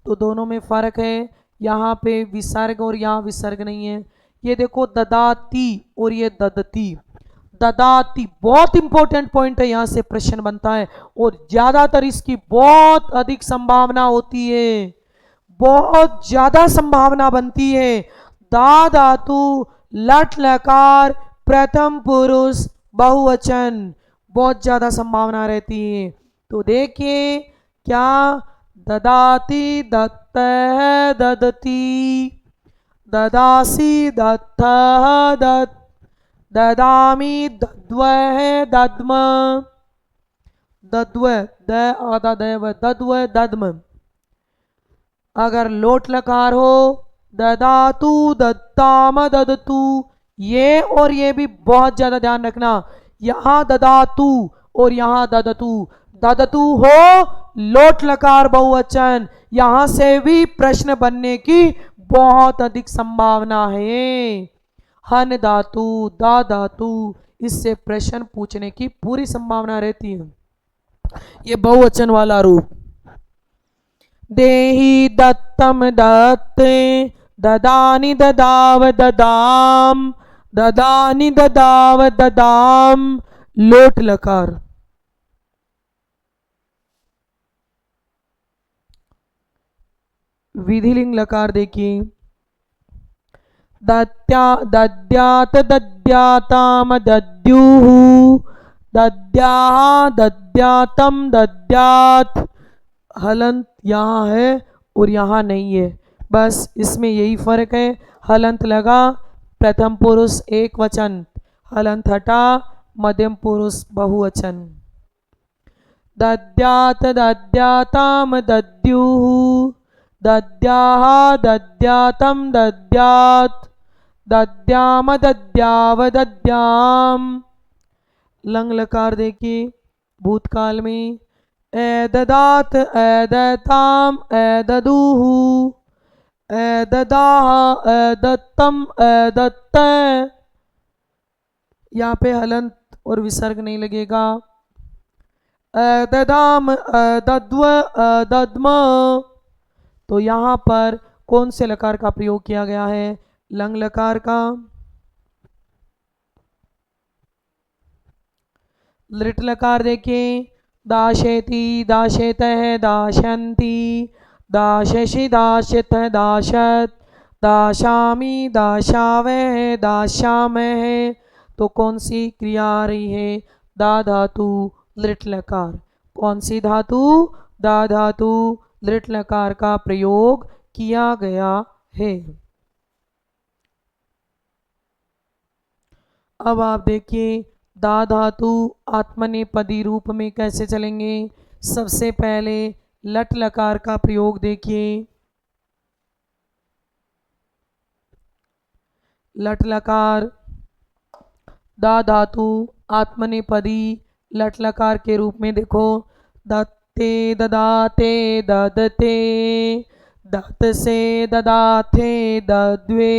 तो दोनों में फर्क है, यहाँ पे विसर्ग और यहाँ विसर्ग नहीं है। ये देखो ददाती और ये ददती। ददाती बहुत इंपॉर्टेंट पॉइंट है, यहां से प्रश्न बनता है और ज्यादातर इसकी बहुत अधिक संभावना होती है, बहुत ज्यादा संभावना बनती है। दा धातु लट लकार प्रथम पुरुष बहुवचन, बहुत ज्यादा संभावना रहती है। तो देखिए क्या, ददाती दत्त ददती ददासी दत्त दत्त ददामी दद्वः दद्म। दद्व द आधा दैव दद्व दद्म। अगर लोट लकार हो ददातु दत्ताम ददतु, ये और ये भी बहुत ज्यादा ध्यान रखना। यहां ददातु और यहां ददतु, ददतु हो लोट लकार बहुवचन, यहां से भी प्रश्न बनने की बहुत अधिक संभावना है। हन धातु दा धातु, इससे प्रश्न पूछने की पूरी संभावना रहती है। ये बहुवचन वाला रूप। देहि दत्तम दत्ते, ददानि ददाव ददाम, ददानि ददाव ददाम, लोट लकार। विधिलिंग लकार देखिए, दत्या दद्यात दद्याताम दद्युः, दद्याः दद्यातम दद्यात। हलंत यहाँ है और यहाँ नहीं है, बस इसमें यही फर्क है। हलंत लगा प्रथम पुरुष एक वचन, हलंत हटा मध्यम पुरुष बहुवचन। दद्यात दद्याताम दद्युः, दद्याः दद्यातम दद्यात, दद्याम दद्याव दद्याम। लंग लकार देखिए, भूतकाल में एददात एदताम एददुः, एददाह एदत्तम एदत्त। यहाँ पे हलंत और विसर्ग नहीं लगेगा। एददाम एदद्व एदद्म, तो यहाँ पर कौन से लकार का प्रयोग किया गया है? लंग लकार का। लृट लकार देखिए, दाशेति दाशेतः दाशन्ति, दाशसि दाशत दाशत, दाशामि दाशावः दाशामः। तो कौन सी क्रिया आ रही है? दा धातु लृट लकार। कौन सी धातु? दा धातु लृट लकार का प्रयोग किया गया है। अब आप देखिए दा धातु आत्मनेपदी रूप में कैसे चलेंगे। सबसे पहले लट लकार का प्रयोग देखिए। लट लकार दा धातु आत्मनेपदी लट लकार के रूप में देखो, दत्ते ददाते ददते, दत्त से ददाथे दद्वे,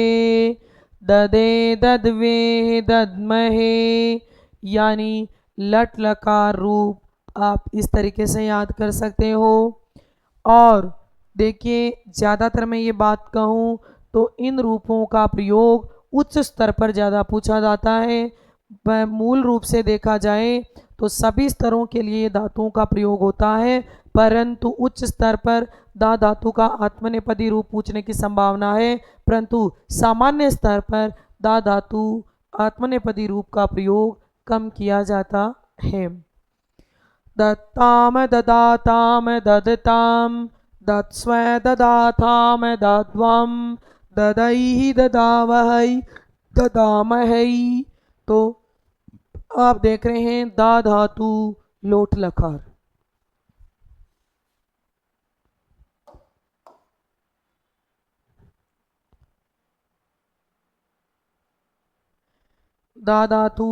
ददे दद्वे दद्महे। यानी लट लकार रूप आप इस तरीके से याद कर सकते हो। और देखिए ज़्यादातर मैं ये बात कहूँ तो इन रूपों का प्रयोग उच्च स्तर पर ज़्यादा पूछा जाता है। मूल रूप से देखा जाए तो सभी स्तरों के लिए धातुओं का प्रयोग होता है, परंतु उच्च स्तर पर दा धातु का आत्मनेपदी रूप पूछने की संभावना है, परंतु सामान्य स्तर पर दा धातु आत्मनेपदी रूप का प्रयोग कम किया जाता है। दत्ताम ददाताम ददताम, दत्स्व ददाताम दद्वम, ददैहि ददावहै ददामहै। तो आप देख रहे हैं दा धातु लोट लकार। दा धातु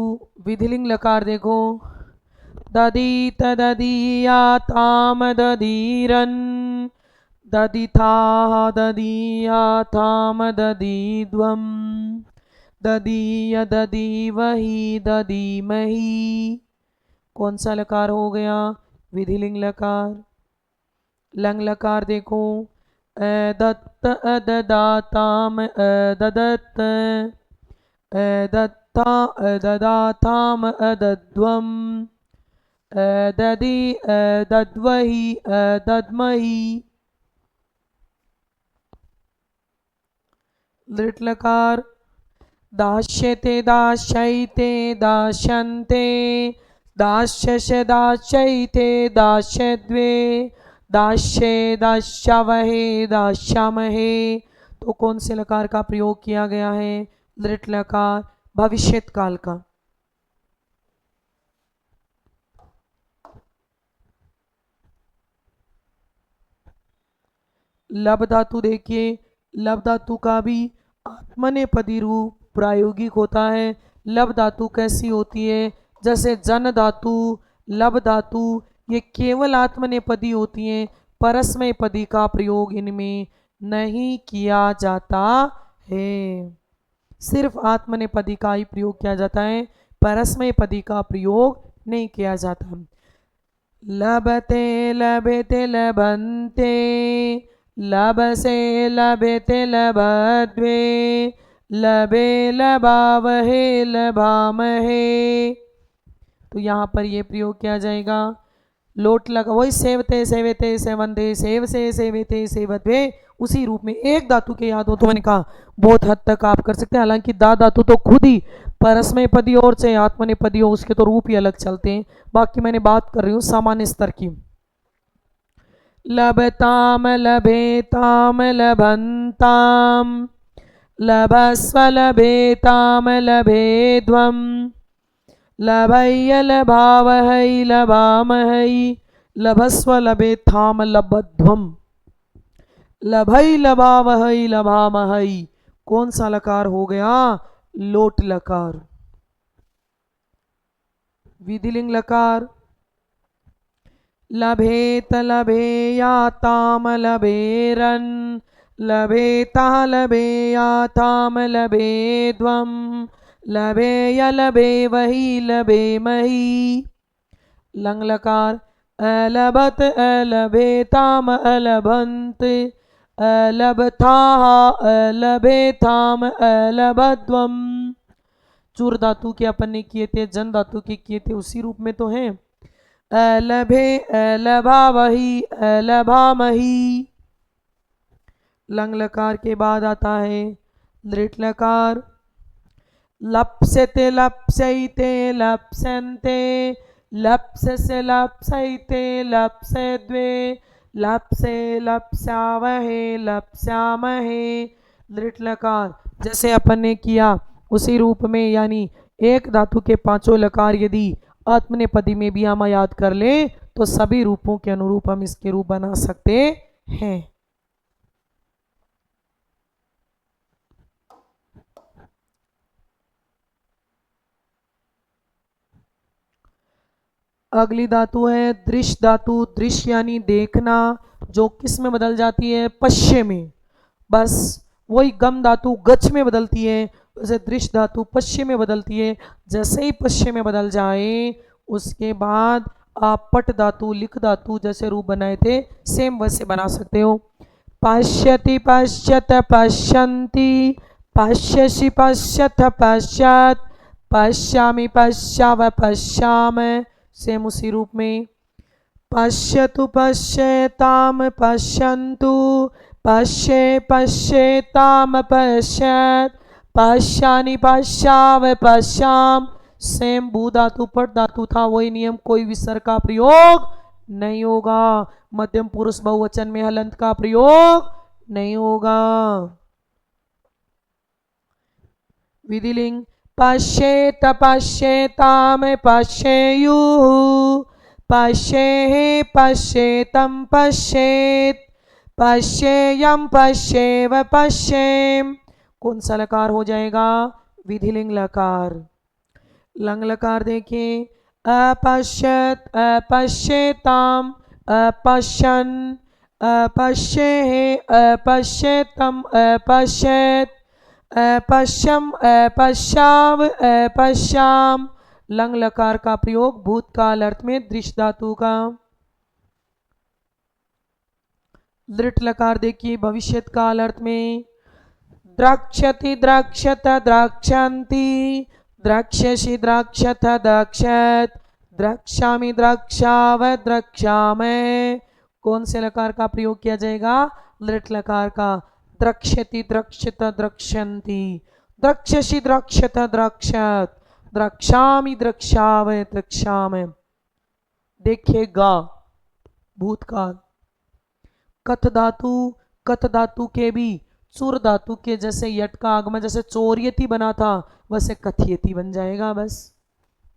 विधिलिंग लकार देखो, ददीत ददीयाताम ददीरन, ददिथाः ददीयाताम ददीद्वम, ददीय ददीवहि ददीमहि। कौन सा लकार हो गया? विधिलिंग लकार। लंग लकार देखो, अदत्त अददाताम अददत्त, अदत्ता अददाताम अदद्वम, अददि अदद्वहि अदद्महि। लृट लकार, दास्यते दास्यैते दास्यन्ते, दास्यश दास्यैते दास्यद्वे, दास्ये दास्यावहे दास्यामहे। तो कौन से लकार का प्रयोग किया गया है? लृट लकार भविष्यत काल का। लब धातु देखिए, लब धातु का भी आत्मनेपदी रूप प्रायोगिक होता है। लब धातु कैसी होती है, जैसे जन धातु, लब धातु, ये केवल आत्मनेपदी होती हैं, परस्मय पदी का प्रयोग इनमें नहीं किया जाता है। सिर्फ आत्मनेपदी का ही प्रयोग किया जाता है, परस्मय पदी का प्रयोग नहीं किया जाता। लभते लभते लभन्ते, लभसे लभते लभद्वे, लभे लभावहे लभामहे। तो यहाँ पर ये प्रयोग किया जाएगा। लोट लगा, वही सेवते सेवते सेवंते, सेव से सेवते सेवत्वे, उसी रूप में एक धातु के याद हो तो मैंने कहा बहुत हद तक आप कर सकते हैं। हालांकि दा धातु तो खुद ही परस्मय पदी और चाहे आत्मनेपदी हो, उसके तो रूप ही अलग चलते हैं। बाकी मैंने बात कर रही हूँ सामान्य स्तर की। लभताम लभेताम लभन्ताम, लभस्व लभेताम लभेध्वम, लभय्य लभावहै लभामहै, लभस्व लभेथाम लभध्वम, लभै लभावहै लभामहै। कौन सा लकार हो गया, लोट लकार। विधिलिंग लकार। लभेत लभेयाताम लभेरन, लभेता लभेयाताम लभेध्वम, लभेय लभे वही लभे मही। लंग लकार। अलभत अलभेताम अलभंत, अलभथा अलभेथाम अलभध्वम। चूर धातु के अपन ने किए थे, जन धातु के किए थे, उसी रूप में तो हैं। अलभे अलभा वही अलभामही। लंग लकार के बाद आता है दृढ़ लकार। लप्स्यते लप्स्यैते लप्स्यन्ते, लप्स्यसे लप्स्यैते लप्स्यद्वे, लप्से लप्स्यावहे लप्स्यामहे। दृढ़ लकार जैसे अपन ने किया उसी रूप में, यानी एक धातु के पांचों लकार यदि आत्मनेपदी में भी हम याद कर ले तो सभी रूपों के अनुरूप हम इसके रूप बना सकते हैं। अगली धातु है दृश्य धातु। दृश्य यानी देखना, जो किस में बदल जाती है, पश्य में। बस वही गम धातु गच्छ में बदलती है, वैसे दृश्य धातु पश्य में बदलती है। जैसे ही पश्य में बदल जाए उसके बाद आप पट धातु लिख धातु जैसे रूप बनाए थे सेम वैसे बना सकते हो। पश्यति पश्यत पश्यन्ति, पश्यसि पश्यथ पश्यत, पश्यामि पश्याव पश्याम, सेम उसी रूप में। पश्यतु पश्येताम पश्यन्तु, पश्ये पश्येताम पश्यत, पश्यानि पश्याव पश्याम। सेम भू धातु पट धातु था, वही नियम, कोई विसर्ग का प्रयोग नहीं होगा। मध्यम पुरुष बहुवचन में हलंत का प्रयोग नहीं होगा। विधिलिंग। पश्येत पश्येताम पश्येयुः, पश्येः पश्येतं पश्येत, पश्येयं पश्येव पश्येम। कौन सा लकार हो जाएगा, विधिलिंग लकार। लंग लकार देखिए। अपश्यत अपश्येताम अपश्यन्, अपश्येः अपश्येतं अपश्येत, अपश्यम अपश्याव अपश्याम। लंग लकार का प्रयोग भूतकाल अर्थ में दृश्य धातु का। दृढ़ लकार देखिए भविष्यत काल अर्थ में। द्रक्ष्यति द्रक्ष्यत द्रक्ष्यन्ति, द्रक्ष्यसि द्रक्ष्यथ द्रक्ष्यत, द्रक्ष्यामि द्रक्ष्याव द्रक्ष्यामि। कौन से लकार का प्रयोग किया जाएगा, दृढ़ लकार का। द्रक्ष्यति द्रक्ष्यत द्रक्ष्यन्ति, द्रक्ष्यसि द्रक्ष्यथ द्रक्ष्यत, द्रक्ष्यामि द्रक्ष्याव द्रक्ष्यामि। देखिएगा भूतकाल। कथ धातु, कथ धातु के भी चुर धातु के जैसे यट का आगमन, जैसे चोरियति बना था वैसे कथियति बन जाएगा, बस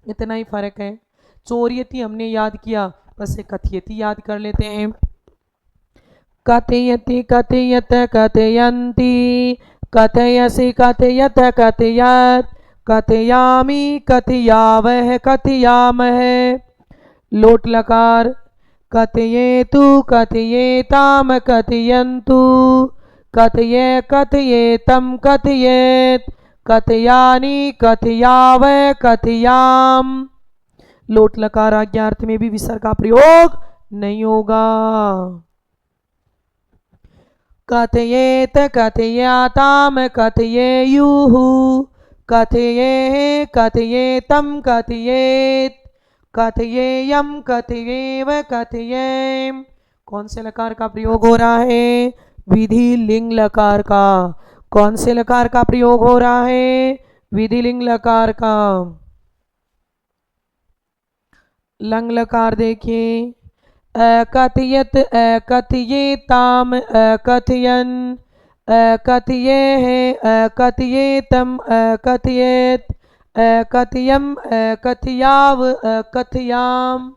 इतना ही फर्क है। चोरियति हमने याद किया, वैसे कथियति याद कर लेते हैं। कथयति कथयत कथयन्ति कथयसि कथयत कथयत् कथयामि कथयावः कथयामः। लोट लकार कथयेतु कथयेताम कथयन्तु कथये कथयेतम कथयेत कथयानि कथयाव कथयाम। लोट लकार आज्ञार्थ में भी विसर्ग का प्रयोग नहीं होगा। कथयेत कथयाताम कथयेयुः कथये कथयेतम कथयेत कथयेयम कथयेव कथयेम। कौन से लकार का प्रयोग हो रहा है? विधि लिंग लकार का। कौन से लकार का प्रयोग हो रहा है? विधि लिंग लकार का। लंग लकार देखिए, अकथयत अकथयेताम अकथयन अकथये है अकथयेतम अकथयेत अकथयम अकथयाव अकथयाम।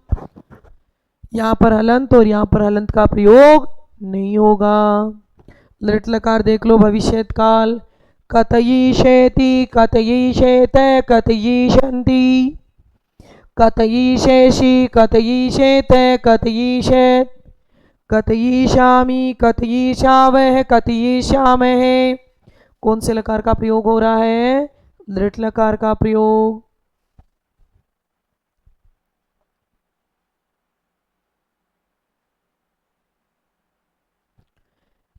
यहाँ पर हलंत और यहाँ पर हलंत का प्रयोग नहीं होगा। लृट लकार देख लो, भविष्यत काल कथयिष्यति कथयिष्येत कथयिष्यन्ति कथयिष्यसि कथयिष्येत कथयिष्येत् कथयिष्यामि कथयिष्यावः कथयिष्यामः। कौन से लकार का प्रयोग हो रहा है? लृट लकार का प्रयोग।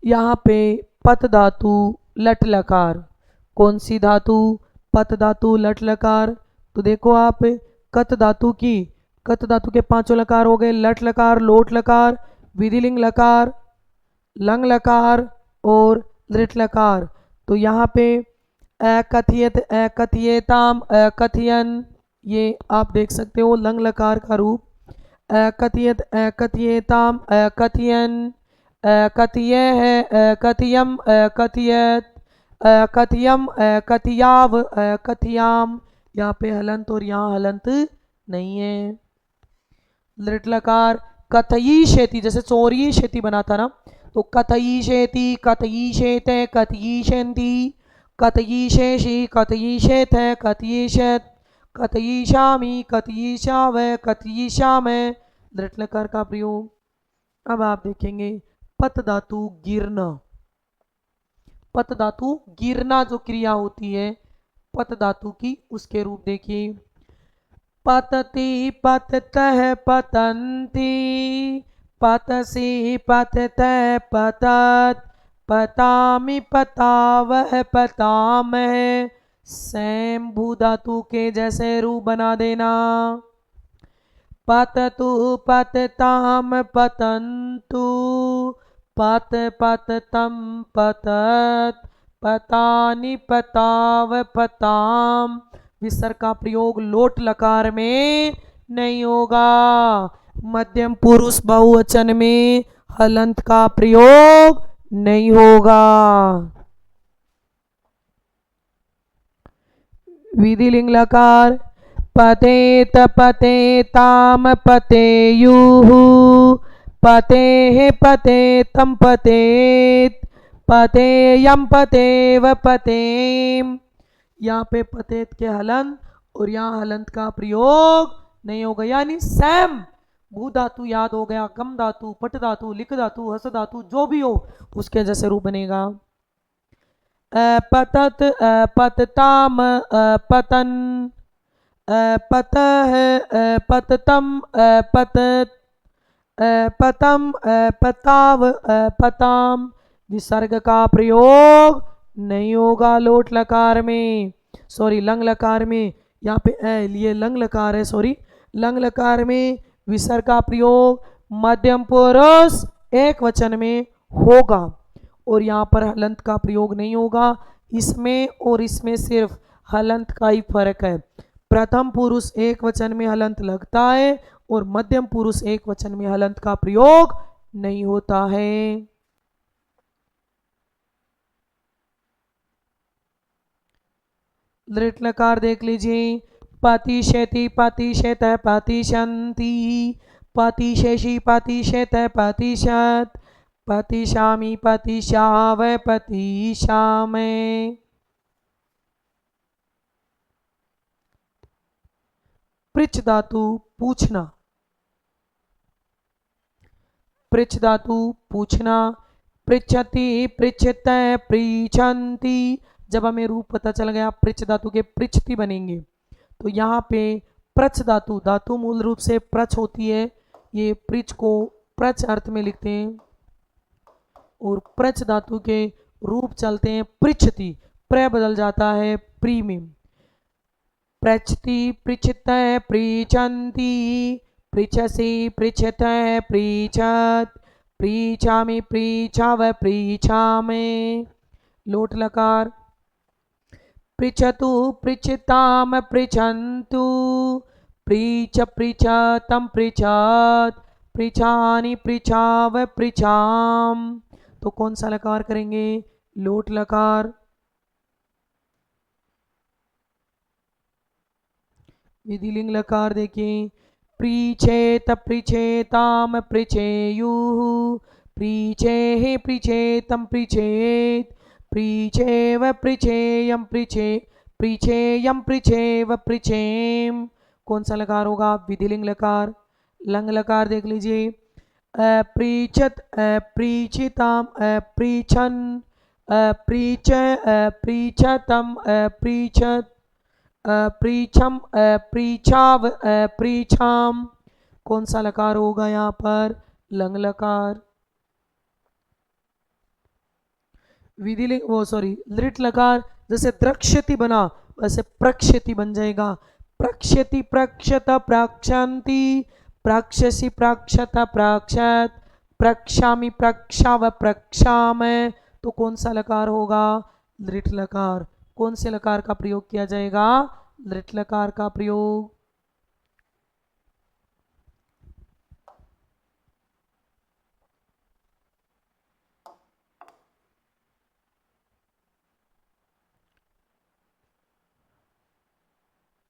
यहाँ पे पत धातु लट लकार। कौन सी धातु? पत धातु लट लकार। तो देखो आप, कत धातु की, कत धातु के पांचों लकार हो गए, लट लकार, लोट लकार, विधिलिंग लकार, लंग लकार और लृट लकार। तो यहाँ पे अकथयत अकथयेताम अकथयन, ये आप देख सकते हो लंग लकार का रूप। अकथयत अकथयेताम अकथयन अकथय है अकथयम अकथयत अकथयम अकथयाव अकथयाम। यहाँ पे हलंत और यहाँ हलंत नहीं है। लृट लकार कथयिष्यति, जैसे चोरयिष्यति बना था ना, तो कथयिष्यति कथयिष्येत कथयिष्यन्ति कथयिष्यसि कथयिष्येत कथयिष्यत् कथयिष्यामि कथयिष्याव कथयिष्यामः। लृट लकार का प्रयोग। अब आप देखेंगे पत धातु गिरना। पत धातु गिरना जो क्रिया होती है पत धातु की, उसके रूप देखिए। पतति पततः पतन्ति पतसि पततः पतत् पतामि पतावः पतामः। सेम भू धातु के जैसे रूप बना देना। पततु पतताम पतन्तु पत पततम पतत् पतानि पताव पताम। विसर्ग का प्रयोग लोट लकार में नहीं होगा। मध्यम पुरुष बहुवचन में हलंत का प्रयोग नहीं होगा। विधिलिंग लकार पतेत पतेताम पतेयुः पतेः पतेतम पतेत पतेयम पतेव पतेम। यहाँ पे पतेत के हलंत और यहाँ हलंत का प्रयोग नहीं होगा। यानी सैम भू धातु याद हो गया, गम धातु, पट धातु, लिख धातु, हस धातु, जो भी हो उसके जैसे रूप बनेगा। पतत पतताम पतन पतः पततम पतत पतम पताव पताम। विसर्ग का प्रयोग नहीं होगा लोट लकार में, सॉरी लंग लकार में। यहाँ पे लिए लंग लकार है, सॉरी लंग लकार में विसर्ग का प्रयोग मध्यम पुरुष एक वचन में होगा और यहाँ पर हलंत का प्रयोग नहीं होगा। इसमें और इसमें सिर्फ हलंत का ही फर्क है। प्रथम पुरुष एक वचन में हलंत लगता है और मध्यम पुरुष एक वचन में हलंत का प्रयोग नहीं होता है। लृट लकार देख लीजिए। पतिशेति पतिशेत पतिशन्ति पतिशेषि पतिशेत पतिशत् पतिशामी पतिशाव पतिशामे। पृच्छ धातु पूछना, पृच्छ धातु पूछना। पृच्छति पृच्छत पृच्छन्ति। जब हमें रूप पता चल गया पृच्छ धातु के पृच्छति बनेंगे, तो यहाँ पे प्रच्छ धातु, धातु मूल रूप से प्रच होती है, ये पृच्छ को प्रच अर्थ में लिखते हैं और प्रच धातु के रूप चलते हैं पृच्छति, प्र बदल जाता है प्री में। पृच्छति पृच्छत पृच्छन्ति, पृच्छसि पृच्छत पृच्छत, पृच्छामि पृच्छाव पृच्छामे। लोट लकार। पृच्छतु पृच्छताम पृच्छन्तु, पृच्छ पृच्छतं पृच्छत, पृच्छानि पृच्छाव पृच्छाम। तो कौन सा लकार करेंगे? लोट लकार। विधिलिंग लकार देखिए। पृच्छेत पृच्छेताम पृच्छेयुः, पृच्छेः पृच्छेतं पृच्छेत, पृच्छेव पृच्छेयं पृच्छेयं पृच्छेव पृच्छेम। कौन सा लकार होगा? विधिलिंग लकार। लंग लकार देख लीजिए। अपृच्छत अपृच्छिताम अपृच्छन्, अपृच्छ अपृच्छतम अपृच्छत, अपृच्छम अपृच्छाव अपृच्छाम। कौन सा लकार होगा यहाँ पर? लंग लकार। विधिलिंग वो सॉरी लृट लकार। जैसे द्रक्ष्यति बना वैसे प्रक्षति बन जाएगा। प्रक्षति प्रक्षत प्रक्षन्ति, प्रक्षसि प्रक्षत प्रक्षत, प्रक्षामि प्रक्षाव प्रक्षामय। तो कौन सा लकार होगा? लृट लकार। कौन से लकार का प्रयोग किया जाएगा? लृट लकार का प्रयोग।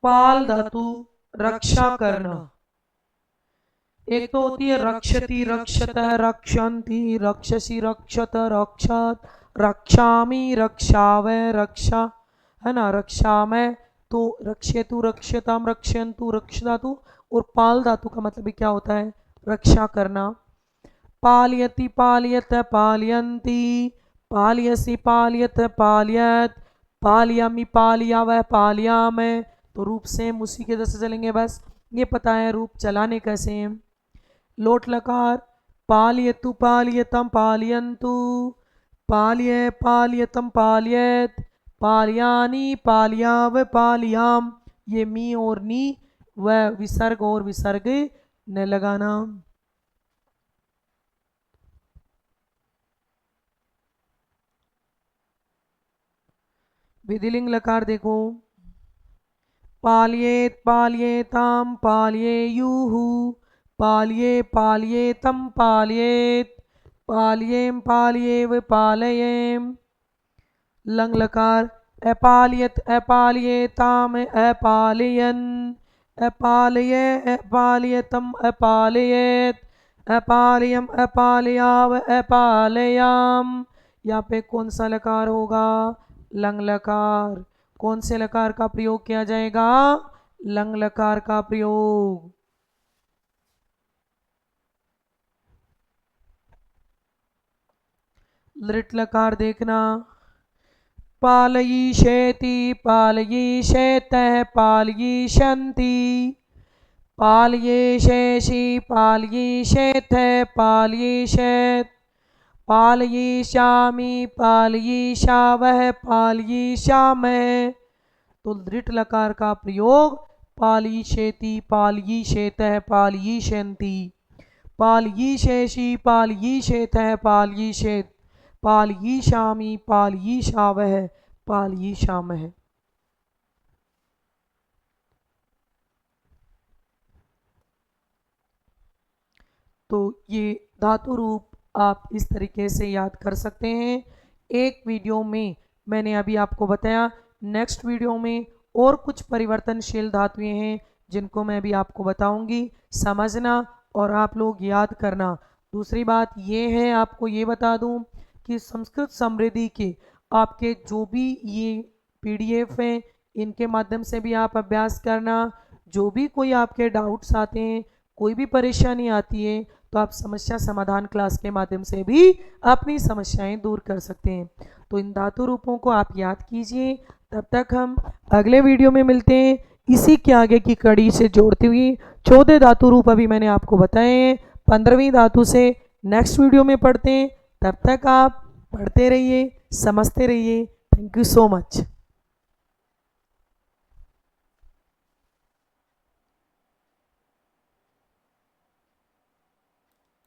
पाल धातु रक्षा करना। एक तो होती है रक्षति रक्षतः रक्षन्ति, रक्षसि रक्षत रक्षत, रक्षामि रक्षावै रक्षा, है ना, रक्षामय। तो रक्षेतु रक्षताम रक्षन्तु रक्ष धातु और पाल धातु का मतलब क्या होता है? रक्षा करना। पालयति पालयत पालयन्ति, पालयसि पालयत पालयत, पालयामि पालयावै पालयामय। तो रूप सेम उसी के जैसे चलेंगे, बस ये पता है रूप चलाने कैसे हैं। लोट लकार। पालयतु पालयतम पालयन्तु, पालय पालयतम पालयत, पालयानि पालयाव पालयाम। ये मी और नी व विसर्ग और विसर्ग न लगाना। विधिलिंग लकार देखो। पालयेत पालयेताम पालयेयुः, पालये पालयेतं पालयेत, पालयेम पालयेव पालयेम। लंग लकार। अपालयत अपालयेताम अपालयन्, अपालये अपालयतं अपालयेत, अपालयम अपालयाव अपालयाम। यहाँ पे कौन सा लकार होगा? लंग लकार। कौन से लकार का प्रयोग किया जाएगा? लंग लकार का प्रयोग। लृट लकार देखना। पालयिषेति पालयिषेतः पालयिषन्ति, पालयेषेषि पालयिषेथः पालयिषेत्, पालयिष्यामि पालयिष्यावः पालयिष्यामः। तो दृढ़ लकार का प्रयोग पालयिषेति पालयिषेतः पालयिषन्ति, पालयिषेषि पालयिषेथः पालयिषेत्, पालयिष्यामि पालयिष्यावः पालयिष्यामः। तो ये धातु रूप आप इस तरीके से याद कर सकते हैं। एक वीडियो में मैंने अभी आपको बताया, नेक्स्ट वीडियो में और कुछ परिवर्तनशील धातुएं हैं जिनको मैं अभी आपको बताऊंगी। समझना और आप लोग याद करना। दूसरी बात ये है, आपको ये बता दूं कि संस्कृत समृद्धि के आपके जो भी ये पीडीएफ हैं, इनके माध्यम से भी आप अभ्यास करना। जो भी कोई आपके डाउट्स आते हैं, कोई भी परेशानी आती है, तो आप समस्या समाधान क्लास के माध्यम से भी अपनी समस्याएं दूर कर सकते हैं। तो इन धातु रूपों को आप याद कीजिए। तब तक हम अगले वीडियो में मिलते हैं। इसी के आगे की कड़ी से जोड़ती हुई 14 धातु रूप अभी मैंने आपको बताए हैं, 15वीं धातु से नेक्स्ट वीडियो में पढ़ते हैं। तब तक आप पढ़ते रहिए, समझते रहिए। Thank you so much.